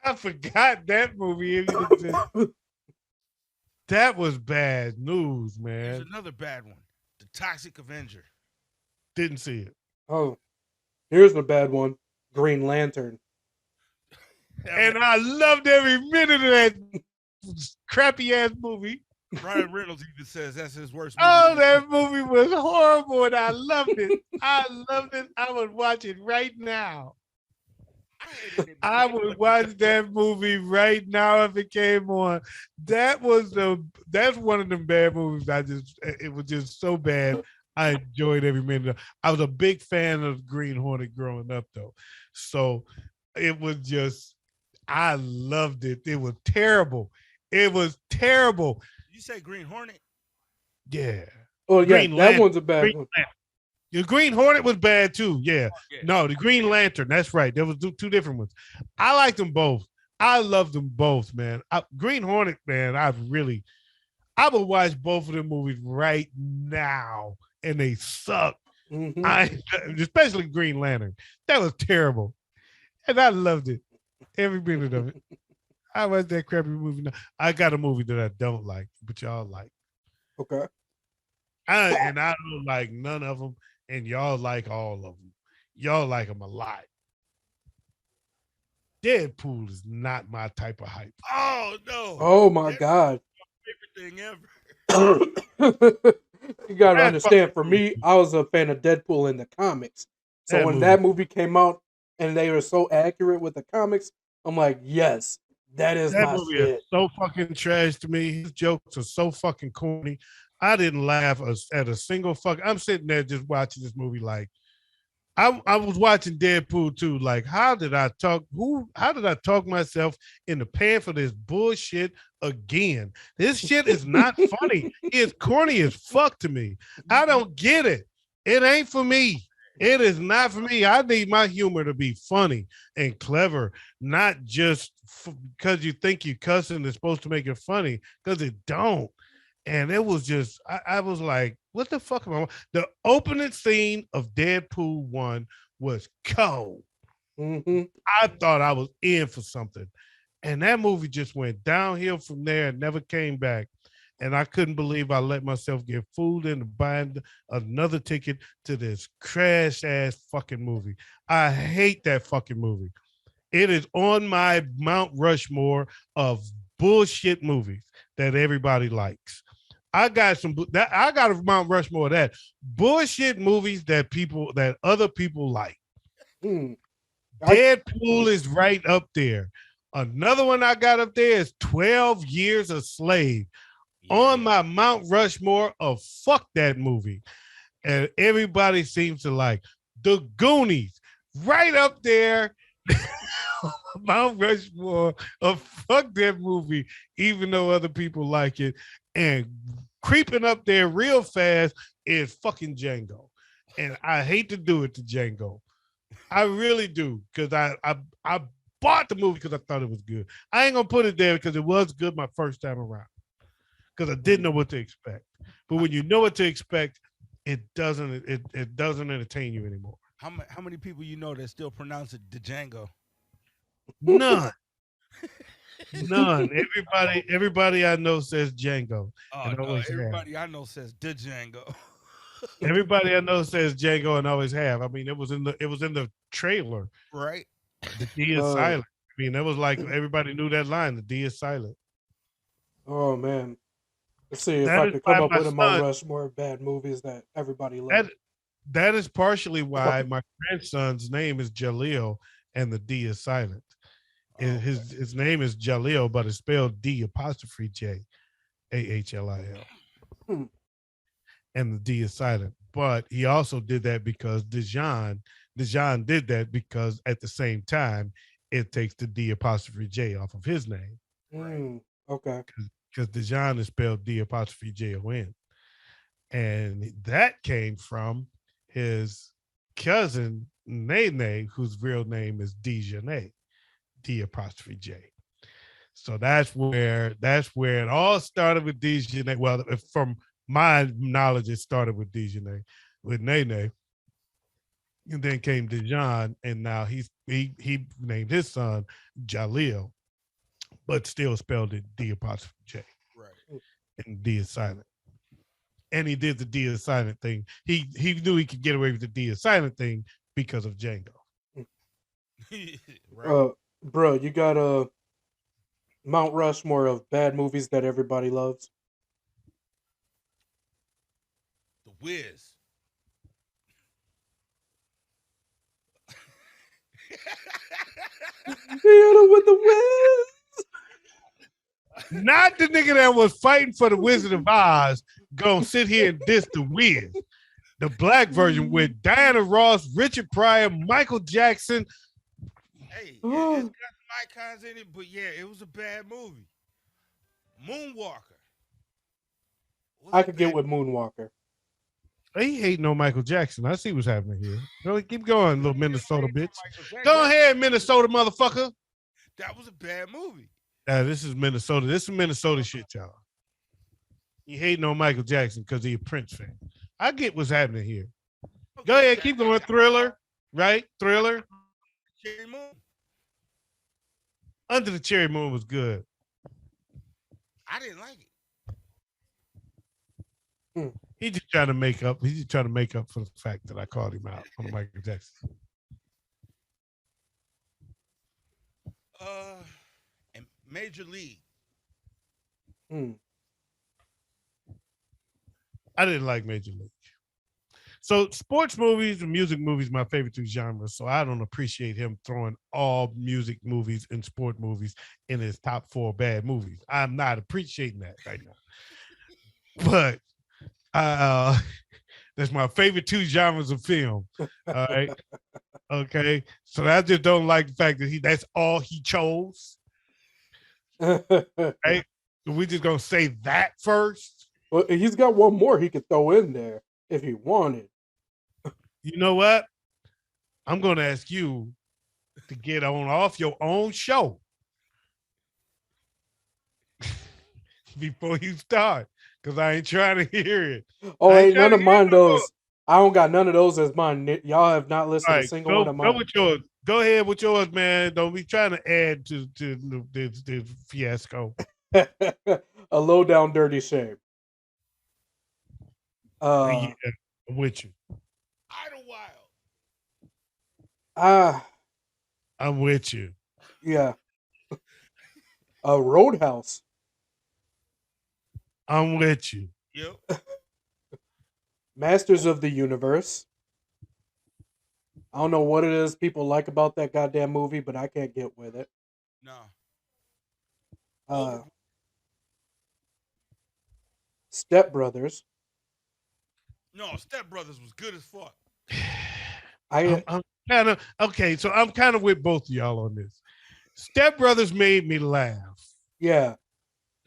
[SPEAKER 1] I forgot that movie. That was bad news,
[SPEAKER 2] There's
[SPEAKER 1] man.
[SPEAKER 2] another bad one. The Toxic Avenger.
[SPEAKER 1] Didn't see it.
[SPEAKER 3] Oh, here's the bad one. Green Lantern.
[SPEAKER 1] And I loved every minute of that crappy ass movie.
[SPEAKER 2] Ryan Reynolds even says that's his worst movie.
[SPEAKER 1] Oh, that movie was horrible, and I loved it. I loved it. I would watch it right now. I would watch that movie right now if it came on. That's one of them bad movies. It was just so bad. I enjoyed every minute. I was a big fan of Green Hornet growing up, though. So it was just, I loved it. It was terrible. It was terrible.
[SPEAKER 2] You say Green Hornet?
[SPEAKER 1] Yeah.
[SPEAKER 3] Oh, yeah,
[SPEAKER 1] Green
[SPEAKER 3] that
[SPEAKER 1] Lantern.
[SPEAKER 3] one's a bad
[SPEAKER 1] Green
[SPEAKER 3] one.
[SPEAKER 1] Lantern. The Green Hornet was bad too. Yeah.
[SPEAKER 2] Yeah.
[SPEAKER 1] No, the Green Lantern. That's right. There was two different ones. I liked them both. I loved them both, man. Green Hornet, man. I would watch both of them movies right now, and they suck.
[SPEAKER 3] Mhm.
[SPEAKER 1] Especially Green Lantern. That was terrible, and I loved it. Every minute of it. I watched that crappy movie. Now. I got a movie that I don't like, but y'all like.
[SPEAKER 3] Okay.
[SPEAKER 1] I don't like none of them, and y'all like all of them. Y'all like them a lot. Deadpool is not my type of hype.
[SPEAKER 2] Oh no!
[SPEAKER 3] Oh my God.
[SPEAKER 2] Favorite thing ever.
[SPEAKER 3] You gotta
[SPEAKER 1] That
[SPEAKER 3] understand, for
[SPEAKER 1] fucking
[SPEAKER 3] me,
[SPEAKER 1] movie.
[SPEAKER 3] I was a fan of Deadpool in the comics. So
[SPEAKER 1] That
[SPEAKER 3] when
[SPEAKER 1] movie.
[SPEAKER 3] that movie came out and they were so accurate with the comics, I'm like, yes, that is
[SPEAKER 1] That
[SPEAKER 3] my
[SPEAKER 1] movie
[SPEAKER 3] shit.
[SPEAKER 1] is so fucking trash to me. His jokes are so fucking corny. I didn't laugh at a single fuck. I'm sitting there just watching this movie like I was watching Deadpool too. Like, how did I talk myself into paying for this bullshit again? This shit is not funny. It's corny as fuck to me. I don't get it. It ain't for me. It is not for me. I need my humor to be funny and clever, not just because you think you cussing is supposed to make it funny, because it don't. And it was just, I was like, what the fuck am I? The opening scene of Deadpool 1 was cold.
[SPEAKER 3] Hmm.
[SPEAKER 1] I thought I was in for something. And that movie just went downhill from there and never came back. And I couldn't believe I let myself get fooled into buying another ticket to this crash ass fucking movie. I hate that fucking movie. It is on my Mount Rushmore of bullshit movies that everybody likes. I got a Mount Rushmore of that bullshit movies that other people like.
[SPEAKER 3] Mm.
[SPEAKER 1] Deadpool is right up there. Another one I got up there is 12 Years a Slave. On my Mount Rushmore of fuck that movie. And everybody seems to like The Goonies right up there. Mount Rushmore of fuck that movie, even though other people like it. And creeping up there real fast is fucking Django. And I hate to do it to Django. I really do, because I bought the movie because I thought it was good. I ain't gonna put it there because it was good my first time around, because I didn't know what to expect. But when you know what to expect, it doesn't entertain you anymore.
[SPEAKER 2] How many people you know that still pronounce it Django?
[SPEAKER 1] None. None. Everybody I know says Django,
[SPEAKER 2] Oh
[SPEAKER 1] and
[SPEAKER 2] no,
[SPEAKER 1] always have.
[SPEAKER 2] everybody I know says Django.
[SPEAKER 1] Everybody I know says Django and always have. I mean, it was in the trailer.
[SPEAKER 2] Right?
[SPEAKER 1] The D is
[SPEAKER 3] Uh,
[SPEAKER 1] silent. I mean, that was like everybody knew that line. The D is silent.
[SPEAKER 3] oh man. Let's see if
[SPEAKER 1] That
[SPEAKER 3] I
[SPEAKER 1] is
[SPEAKER 3] could come
[SPEAKER 1] why
[SPEAKER 3] up
[SPEAKER 1] my
[SPEAKER 3] with a Mount
[SPEAKER 1] son.
[SPEAKER 3] Rushmore of bad movies that everybody
[SPEAKER 1] That
[SPEAKER 3] loves.
[SPEAKER 1] that is partially why my grandson's name is Jaleel and the D is silent.
[SPEAKER 2] Oh, okay.
[SPEAKER 1] His name is Jaleel, but it's spelled D apostrophe J AHLIL,
[SPEAKER 3] Hmm.
[SPEAKER 1] and the D is silent. But he also did that because Dijon did that because at the same time it takes the D apostrophe J off of his name,
[SPEAKER 2] Right.
[SPEAKER 3] Okay.
[SPEAKER 1] because Dijon is spelled D apostrophe Jon, and that came from his cousin Nene, whose real name is Dejanay, D apostrophe J. So that's where it all started with Dejanay. Well, from my knowledge, it started with Dejanay, with Nene, and then came Dijon, and now he named his son Jaleel, but still spelled it D apostrophe J,
[SPEAKER 2] Right.
[SPEAKER 1] and D is silent. And he did the D is silent thing. He knew he could get away with the D is silent thing because of Django.
[SPEAKER 2] Right.
[SPEAKER 3] Bro, you got a Mount Rushmore of bad movies that everybody loves.
[SPEAKER 2] The Wiz.
[SPEAKER 3] Dealing with the Wiz.
[SPEAKER 1] Not the nigga that was fighting for the Wizard of Oz gonna sit here and diss the Wiz. The black version with Diana Ross, Richard Pryor, Michael Jackson.
[SPEAKER 2] Hey, it's got some icons in it, but yeah, it was a bad movie. Moonwalker. Was
[SPEAKER 3] I
[SPEAKER 2] a
[SPEAKER 3] could get
[SPEAKER 2] bad.
[SPEAKER 3] with Moonwalker.
[SPEAKER 1] He hating on Michael Jackson. I see what's happening here. Go keep going, little Minnesota bitch.
[SPEAKER 2] Michael Jackson.
[SPEAKER 1] Go ahead, Minnesota motherfucker.
[SPEAKER 2] That was a bad movie.
[SPEAKER 1] This is Minnesota. This is Minnesota shit, y'all. He hating on Michael Jackson because he a Prince fan. I get what's happening here. Go ahead, keep going. Thriller, right? Thriller.
[SPEAKER 2] Cherry Moon.
[SPEAKER 1] Under the Cherry Moon was good.
[SPEAKER 2] I didn't like it.
[SPEAKER 1] He just trying to make up. He's just trying to make up for the fact that I called him out on Michael Jackson.
[SPEAKER 2] And Major League.
[SPEAKER 1] I didn't like Major League. So sports movies and music movies, my favorite two genres. So I don't appreciate him throwing all music movies and sport movies in his top 4 bad movies. I'm not appreciating that right now. But that's my favorite two genres of film. All right. Okay. So I just don't like the fact that that's all he chose. Right? We just gonna say that first.
[SPEAKER 3] Well, he's got one more he could throw in there if he wanted.
[SPEAKER 1] You know what? I'm gonna ask you to get on off your own show before you start, because I ain't trying to hear it.
[SPEAKER 3] Oh,
[SPEAKER 1] I
[SPEAKER 3] ain't none of mine
[SPEAKER 1] no
[SPEAKER 3] those. I don't got none of those as mine. Y'all have not listened to a single one of
[SPEAKER 1] go
[SPEAKER 3] mine.
[SPEAKER 1] with yours. Go ahead with yours, man. Don't be trying to add to the fiasco.
[SPEAKER 3] A low down dirty shame.
[SPEAKER 1] Yeah, I'm with you.
[SPEAKER 2] Idlewild.
[SPEAKER 1] I'm with you.
[SPEAKER 3] Yeah. A Roadhouse.
[SPEAKER 1] I'm with you.
[SPEAKER 2] Yep.
[SPEAKER 3] Masters of the Universe. I don't know what it is people like about that goddamn movie, but I can't get with it.
[SPEAKER 2] No.
[SPEAKER 3] Step Brothers.
[SPEAKER 2] No, Step Brothers was good as fuck.
[SPEAKER 1] I'm kind of okay. So I'm kind of with both of y'all on this. Step Brothers made me laugh.
[SPEAKER 3] Yeah.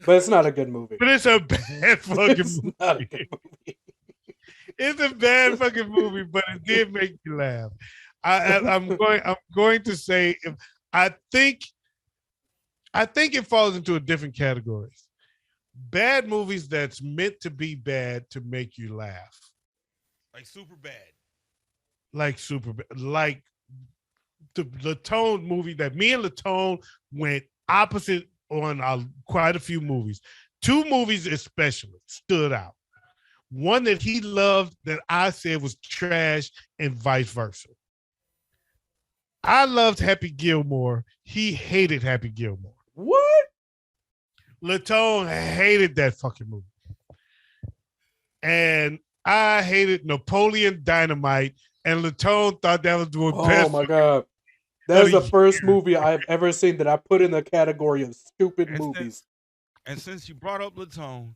[SPEAKER 3] but it's not a good movie.
[SPEAKER 1] But it's a bad fucking
[SPEAKER 3] It's
[SPEAKER 1] movie.
[SPEAKER 3] not a good movie.
[SPEAKER 1] It's a bad fucking movie, but it did make me laugh. I'm going to say if I think I think it falls into a different categories. Bad movies that's meant to be bad to make you laugh.
[SPEAKER 2] Like super bad.
[SPEAKER 1] Like super like the Latone movie that me and Latone went opposite on quite a few movies. Two movies especially stood out. One that he loved that I said was trash and vice versa. I loved Happy Gilmore. He hated Happy Gilmore.
[SPEAKER 3] What?
[SPEAKER 1] Latone hated that fucking movie. And I hated Napoleon Dynamite. And Latone thought that was the best.
[SPEAKER 3] Oh my god. That is the first movie I've ever seen that I put in the category of stupid movies.
[SPEAKER 2] And since you brought up Latone,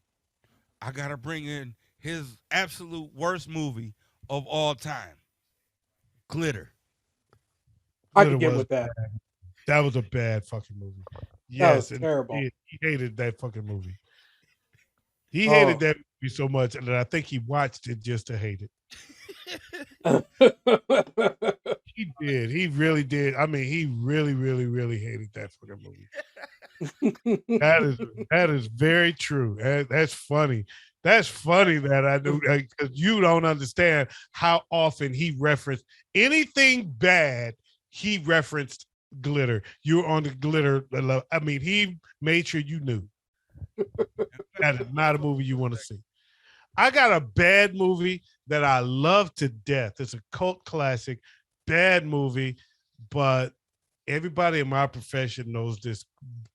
[SPEAKER 2] I gotta bring in his absolute worst movie of all time. Glitter.
[SPEAKER 3] I can get with that.
[SPEAKER 1] Bad. That was a bad fucking movie.
[SPEAKER 3] Yes, that was terrible.
[SPEAKER 1] He hated that fucking movie. He hated that movie so much that I think he watched it just to hate it. He did. He really did. I mean, he really, really, really hated that fucking movie. That is very true. That's funny. That's funny that I knew because you don't understand how often he referenced anything bad. He referenced Glitter. You were on the Glitter. I mean, he made sure you knew. That is not a movie you want to see. I got a bad movie that I love to death. It's a cult classic, bad movie, but everybody in my profession knows this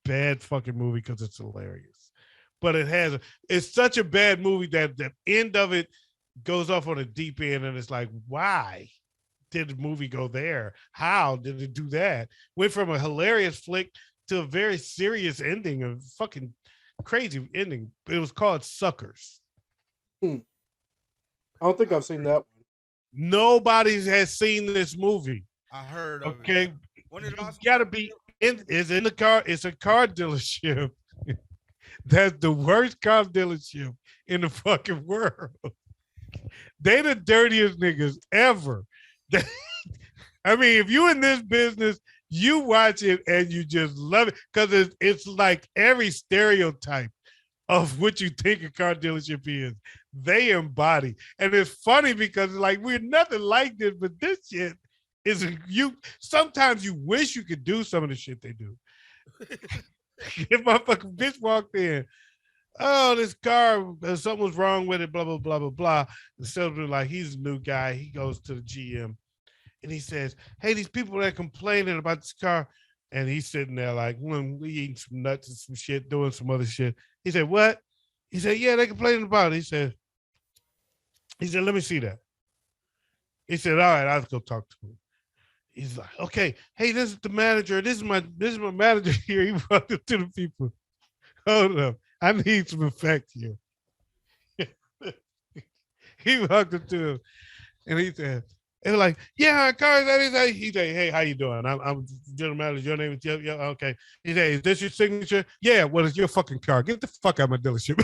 [SPEAKER 1] bad fucking movie because it's hilarious. But it's such a bad movie that the end of it goes off on a deep end, and it's like, why did the movie go there? How did it do that? Went from a hilarious flick to a very serious ending, a fucking crazy ending. It was called Suckers.
[SPEAKER 3] I don't think I've seen that one.
[SPEAKER 1] Nobody has seen this movie.
[SPEAKER 2] I heard of
[SPEAKER 1] it.
[SPEAKER 2] Okay.
[SPEAKER 1] You gotta be it's in the car, it's a car dealership. That's the worst car dealership in the fucking world. They the dirtiest niggas ever. I mean, if you in this business, you watch it and you just love it because it's like every stereotype of what you think a car dealership is, they embody. And it's funny because like we're nothing like this, but this shit is sometimes you wish you could do some of the shit they do. If my fucking bitch walked in, oh, this car, something was wrong with it, blah, blah, blah, blah, blah. The salesman, like, he's a new guy. He goes to the GM and he says, hey, these people that are complaining about this car. And he's sitting there like, we eating some nuts and some shit, doing some other shit. He said, what? He said, yeah, they're complaining about it. He said, let me see that. He said, all right, I'll go talk to him. He's like, okay, hey, this is the manager. This is my manager here. He walked up to the people. Hold up. I need some effect here. He walked up to him and he said, they were like, yeah, cars. He said, hey, how you doing? I'm general manager. Your name is yeah, okay. He said, is this your signature? Yeah, well, it's your fucking car. Get the fuck out of my dealership.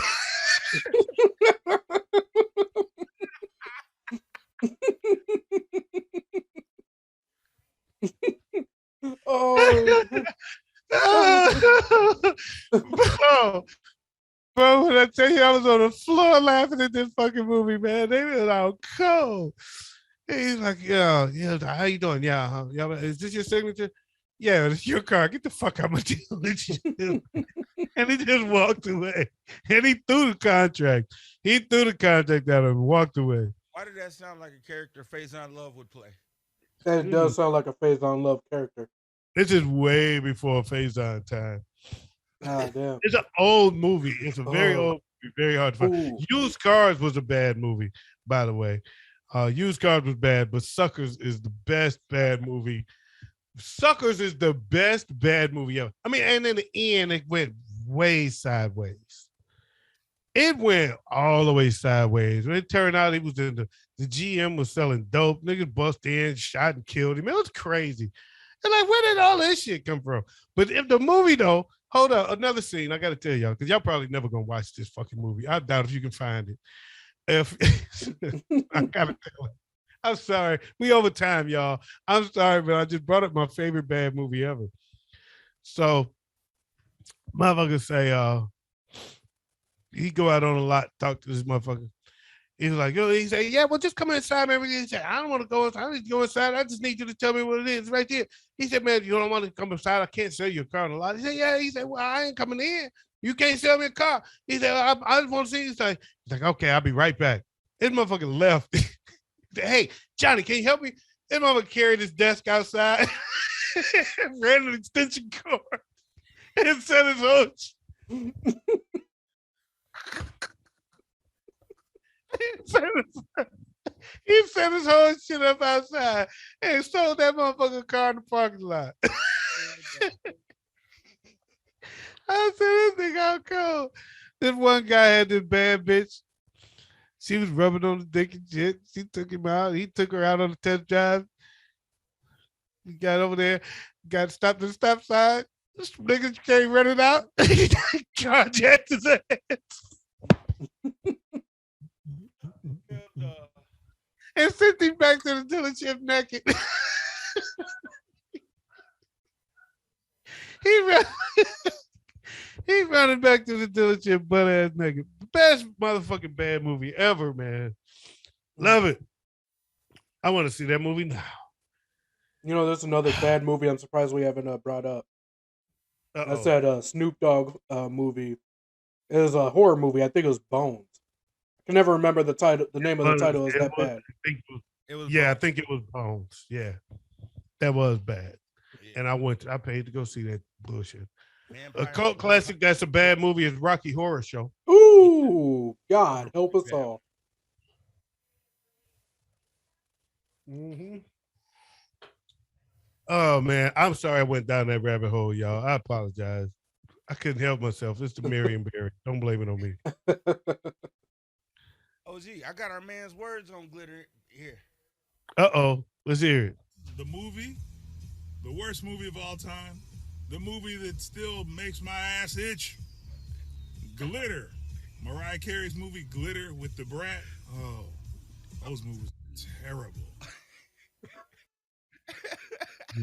[SPEAKER 3] Oh,
[SPEAKER 1] bro, when I tell you I was on the floor laughing at this fucking movie, man. They were out cold. He's like, yeah, how you doing? Yeah, yeah. Is this your signature? Yeah, it's your car. Get the fuck out of my dealership. And he just walked away. And he threw the contract. He threw the contract at him and walked away.
[SPEAKER 2] Why did that sound like a character Faison Love would play?
[SPEAKER 3] That does sound like a Faison Love character.
[SPEAKER 1] This is way before Faison time.
[SPEAKER 3] Ah, damn.
[SPEAKER 1] It's an old movie. It's a very old movie, very hard to find. Ooh. Used Cars was a bad movie, by the way. Used Cars was bad, but Suckers is the best bad movie. Suckers is the best bad movie ever. I mean, and in the end, it went way sideways. It went all the way sideways. When it turned out he was in the GM was selling dope. Niggas bust in, shot and killed him. It was crazy. And like, where did all this shit come from? But if the movie though, hold up, another scene. I got to tell y'all because y'all probably never gonna watch this fucking movie. I doubt if you can find it. If I gotta tell it. I'm sorry. We over time, y'all. I'm sorry, but I just brought up my favorite bad movie ever. So, motherfucker say, he go out on a lot, talk to this motherfucker. He's like, yo, he said, yeah, well, just come inside, man. He said, I don't want to go inside. I need to go inside. I just need you to tell me what it is right there. He said, man, you don't want to come inside. I can't sell you a car on a lot. He said, yeah. He said, well, I ain't coming in. You can't sell me a car. He said, I just want to see you. He's like, okay, I'll be right back. This motherfucker left. Hey, Johnny, can you help me? This motherfucker carried his desk outside, ran an extension cord, and set his own. He set his whole shit up outside and sold that motherfucker car in the parking lot. I said, this thing out cold. This one guy had this bad bitch. She was rubbing on the dick and shit. She took him out. He took her out on the test drive. He got over there, got stopped at the stop sign. This nigga came running out. Carjacked his ass. And sent him back to the dealership naked. he ran, he running back to the dealership butt ass naked. Best motherfucking bad movie ever, man. Love it. I want to see that movie now.
[SPEAKER 3] You know, there's another bad movie I'm surprised we haven't brought up. That's that Snoop Dogg movie. It was a horror movie. I think it was Bones. I can never remember the title. The name of the title is that bad.
[SPEAKER 1] I think it was Bones. Yeah, that was bad. Yeah. And I paid to go see that bullshit. A cult classic that's a bad movie is Rocky Horror Show.
[SPEAKER 3] Ooh, God help us all.
[SPEAKER 1] Mm-hmm. Oh man, I'm sorry I went down that rabbit hole, y'all. I apologize. I couldn't help myself. It's the Miriam Berry. Don't blame it on me.
[SPEAKER 2] OG, I got our man's words on glitter here.
[SPEAKER 1] Let's hear it.
[SPEAKER 4] The movie, the worst movie of all time, the movie that still makes my ass itch. Glitter. Mariah Carey's movie Glitter with the Brat. Oh, those movies are terrible.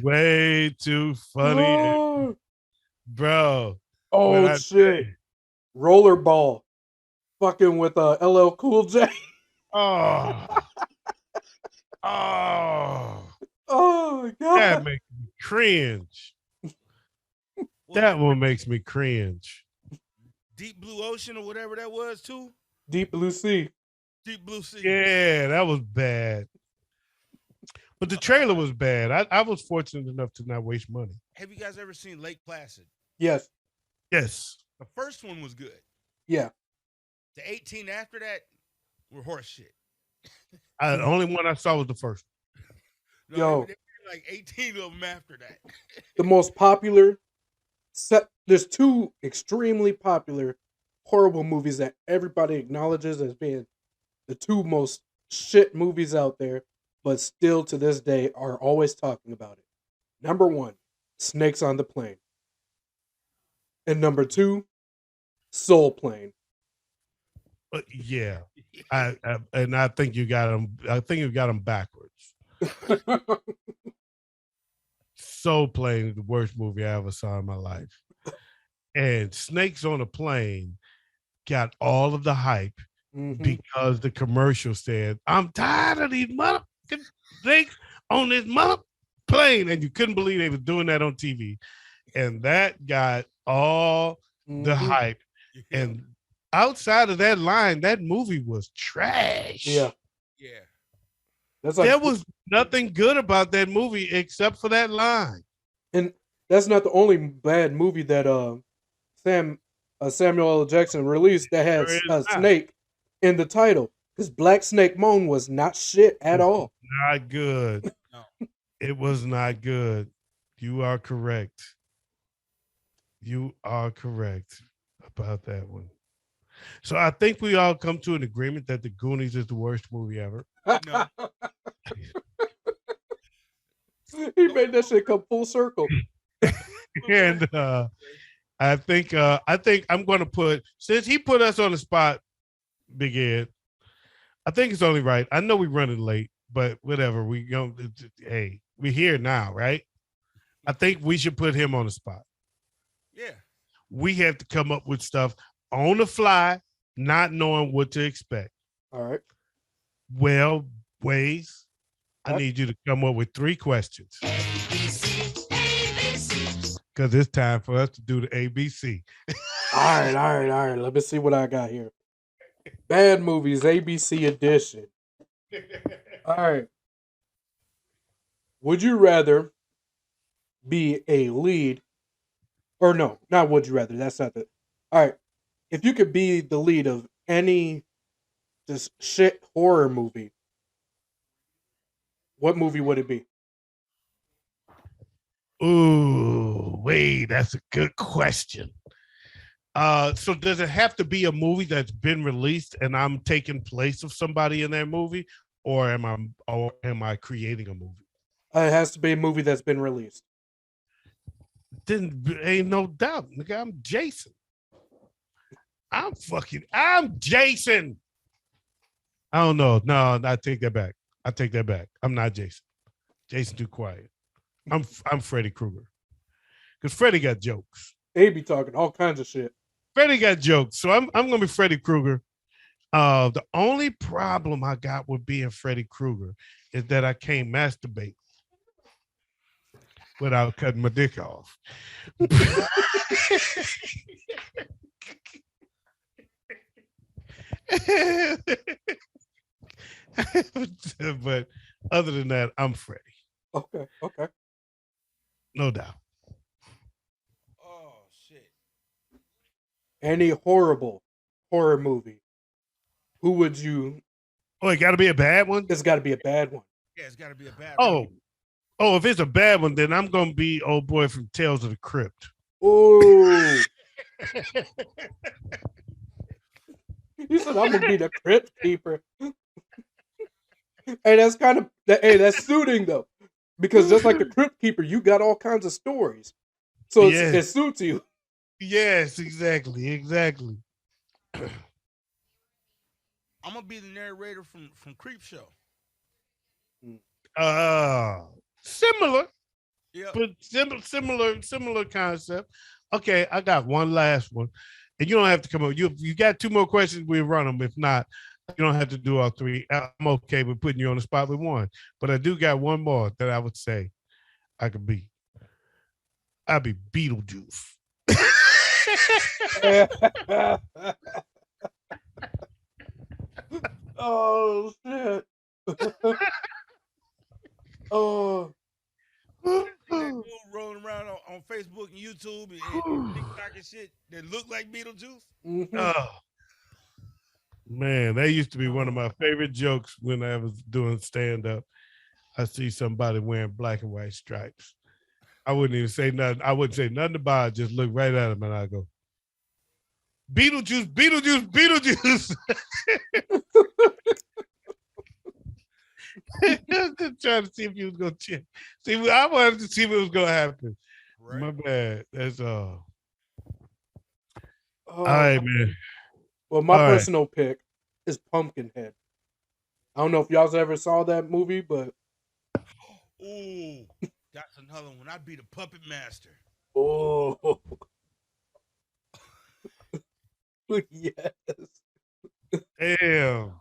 [SPEAKER 1] Way too funny, bro.
[SPEAKER 3] Oh shit! Rollerball, fucking with LL Cool J.
[SPEAKER 1] Oh
[SPEAKER 3] God!
[SPEAKER 1] That makes me cringe. That one makes me cringe.
[SPEAKER 2] Deep Blue Ocean or whatever that was too.
[SPEAKER 3] Deep Blue Sea.
[SPEAKER 2] Deep Blue Sea.
[SPEAKER 1] Yeah, that was bad. But the trailer was bad. I was fortunate enough to not waste money.
[SPEAKER 2] Have you guys ever seen Lake Placid?
[SPEAKER 3] Yes.
[SPEAKER 1] Yes.
[SPEAKER 2] The first one was good.
[SPEAKER 3] Yeah.
[SPEAKER 2] The 18 after that were horse shit.
[SPEAKER 1] The only one I saw was the first.
[SPEAKER 2] No,
[SPEAKER 3] Yo.
[SPEAKER 2] there were like 18 of them after that.
[SPEAKER 3] The most popular there's two extremely popular horrible movies that everybody acknowledges as being the two most shit movies out there, but still to this day are always talking about it. Number 1, Snakes on the Plane. And number 2, Soul Plane.
[SPEAKER 1] Yeah. I think you got them. I think you got them backwards. Soul Plane is the worst movie I ever saw in my life. And Snakes on a Plane got all of the hype because the commercial said, I'm tired of these motherfucking snakes on this mother plane. And you couldn't believe they were doing that on TV. And that got all the hype. And outside of that line, that movie was trash.
[SPEAKER 3] Yeah.
[SPEAKER 2] Yeah.
[SPEAKER 1] There was nothing good about that movie except for that line.
[SPEAKER 3] And that's not the only bad movie that Samuel L. Jackson released that had a snake in the title. Because Black Snake Moan was not shit at all.
[SPEAKER 1] Not good.
[SPEAKER 2] No.
[SPEAKER 1] It was not good. You are correct. You are correct about that one. So I think we all come to an agreement that The Goonies is the worst movie ever.
[SPEAKER 2] No.
[SPEAKER 3] He made that shit come full circle.
[SPEAKER 1] And I think I'm going to put, since he put us on the spot, Big Ed. I think it's only right. I know we're running late, but whatever. Hey, we're here now, right? I think we should put him on the spot.
[SPEAKER 2] Yeah.
[SPEAKER 1] We have to come up with stuff on the fly, not knowing what to expect.
[SPEAKER 3] All right.
[SPEAKER 1] Well, Ways, I
[SPEAKER 3] Huh?
[SPEAKER 1] need you to come up with 3 questions. Because it's time for us to do the ABC.
[SPEAKER 3] All right. All right. All right. Let me see what I got here. Bad movies, ABC edition. All right. Would you rather be a lead, or no, not would you rather? That's not the. All right. If you could be the lead of any just shit horror movie, what movie would it be?
[SPEAKER 1] Ooh, wait, that's a good question. So does it have to be a movie that's been released and I'm taking place of somebody in that movie, or am I creating a movie?
[SPEAKER 3] It has to be a movie that's been released.
[SPEAKER 1] Then ain't no doubt, nigga. I'm Jason. I'm Jason. I don't know. No, I take that back. I take that back. I'm not Jason. Jason too quiet. I'm Freddy Krueger. Because Freddy got jokes.
[SPEAKER 3] They be talking all kinds of shit.
[SPEAKER 1] Freddy got jokes. So I'm gonna be Freddy Krueger. The only problem I got with being Freddy Krueger is that I can't masturbate without cutting my dick off. But other than that, I'm Freddy.
[SPEAKER 3] Okay, okay.
[SPEAKER 1] No doubt.
[SPEAKER 2] Oh shit.
[SPEAKER 3] Any horrible horror movie, who would you?
[SPEAKER 1] Oh, it got to be a bad one?
[SPEAKER 3] It's got to be a bad one.
[SPEAKER 2] Yeah, it's got to be a bad
[SPEAKER 1] Oh,
[SPEAKER 2] movie.
[SPEAKER 1] oh, if it's a bad one, then I'm going to be old boy from Tales of the Crypt.
[SPEAKER 3] Ooh. You said I'm gonna be the crypt keeper. Hey, that's kind of that's suiting though, because just like the crypt keeper, you got all kinds of stories, so
[SPEAKER 1] Yes.
[SPEAKER 3] it suits you.
[SPEAKER 1] Yes, exactly.
[SPEAKER 2] I'm gonna be the narrator from Creep Show.
[SPEAKER 1] Similar,
[SPEAKER 2] Yeah.
[SPEAKER 1] but similar concept. Okay, I got one last one, and you don't have to come up. You got 2 more questions. We'll run them. If not, you don't have to do all 3. I'm okay with putting you on the spot with one, but I do got one more that I would say I could be. I'd be Beetlejuice.
[SPEAKER 3] Oh shit! Oh.
[SPEAKER 2] That dude rolling around on Facebook and YouTube and TikTok and shit that look like Beetlejuice.
[SPEAKER 3] Mm-hmm.
[SPEAKER 1] Oh, man, that used to be one of my favorite jokes when I was doing stand up. I see somebody wearing black and white stripes. I wouldn't even say nothing. I wouldn't say nothing about it. Just look right at him and I go, Beetlejuice, Beetlejuice, Beetlejuice. Just trying to see if he was going to check. See, I wanted to see what was going to happen.
[SPEAKER 2] Right.
[SPEAKER 1] My bad. That's all.
[SPEAKER 3] Oh.
[SPEAKER 1] All right, man.
[SPEAKER 3] Well, my
[SPEAKER 1] All right.
[SPEAKER 3] personal pick is Pumpkinhead. I don't know if y'all ever saw that movie, but
[SPEAKER 2] Ooh, that's another one. I'd be the puppet master.
[SPEAKER 3] oh, yes.
[SPEAKER 1] Damn.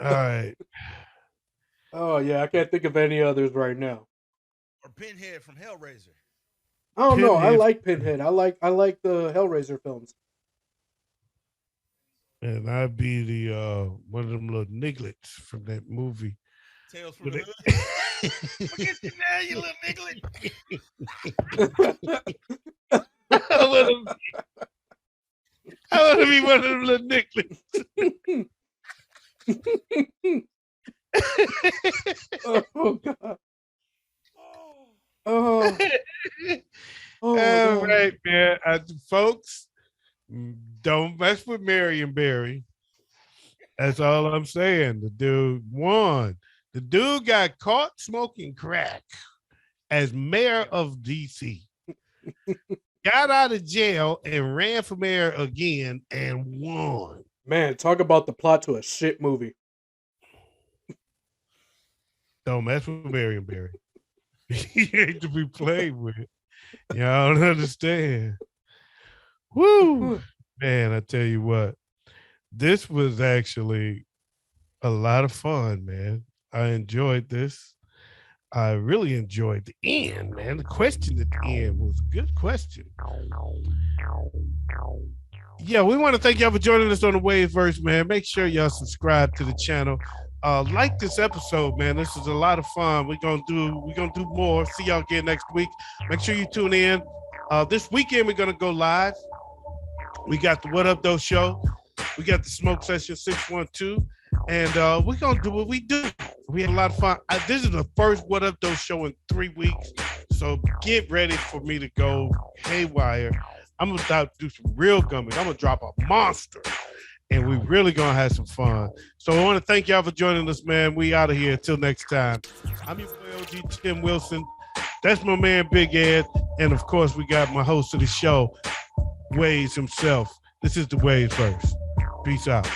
[SPEAKER 1] All right.
[SPEAKER 3] Oh yeah, I can't think of any others right now.
[SPEAKER 2] Or Pinhead from Hellraiser.
[SPEAKER 3] I don't know. I
[SPEAKER 1] Pinhead.
[SPEAKER 3] like Pinhead. I like the Hellraiser films.
[SPEAKER 1] And I'd be the one of them little nigglets from that movie.
[SPEAKER 2] Tales from
[SPEAKER 1] With
[SPEAKER 2] the
[SPEAKER 1] it-
[SPEAKER 2] Hood. Look at you now, you little nigga.
[SPEAKER 1] I want to be one of them little nigglets.
[SPEAKER 3] Oh god.
[SPEAKER 2] Oh,
[SPEAKER 3] Oh. Oh my
[SPEAKER 1] All
[SPEAKER 3] God.
[SPEAKER 1] right, man. Folks, don't mess with Marion Barry. That's all I'm saying. The dude won. The dude got caught smoking crack as mayor of DC. got out of jail and ran for mayor again and won.
[SPEAKER 3] Man, talk about the plot to a shit movie.
[SPEAKER 1] Don't mess with Marion Barry. He ain't to be played with. Y'all don't understand. Woo! Man, I tell you what, this was actually a lot of fun, man. I enjoyed this. I really enjoyed the end, man. The question at the end was a good question. Yeah, we want to thank y'all for joining us on the WayzVerse, man. Make sure y'all subscribe to the channel. Like this episode, man. This is a lot of fun. We're gonna do more. See y'all again next week. Make sure you tune in. This weekend we're gonna go live. We got the What Up Though show. We got the Smoke Session 612. And we're gonna do what we do. We had a lot of fun. This is the first What Up Though show in 3 weeks. So get ready for me to go haywire. I'm about to do some real gummies. I'm gonna drop a monster. And we really gonna have some fun. So I want to thank y'all for joining us, man. We out of here. Until next time. I'm your boy OG Tim Wilson. That's my man Big Ed. And of course, we got my host of the show, Wayz himself. This is the WayzVerse. Peace out.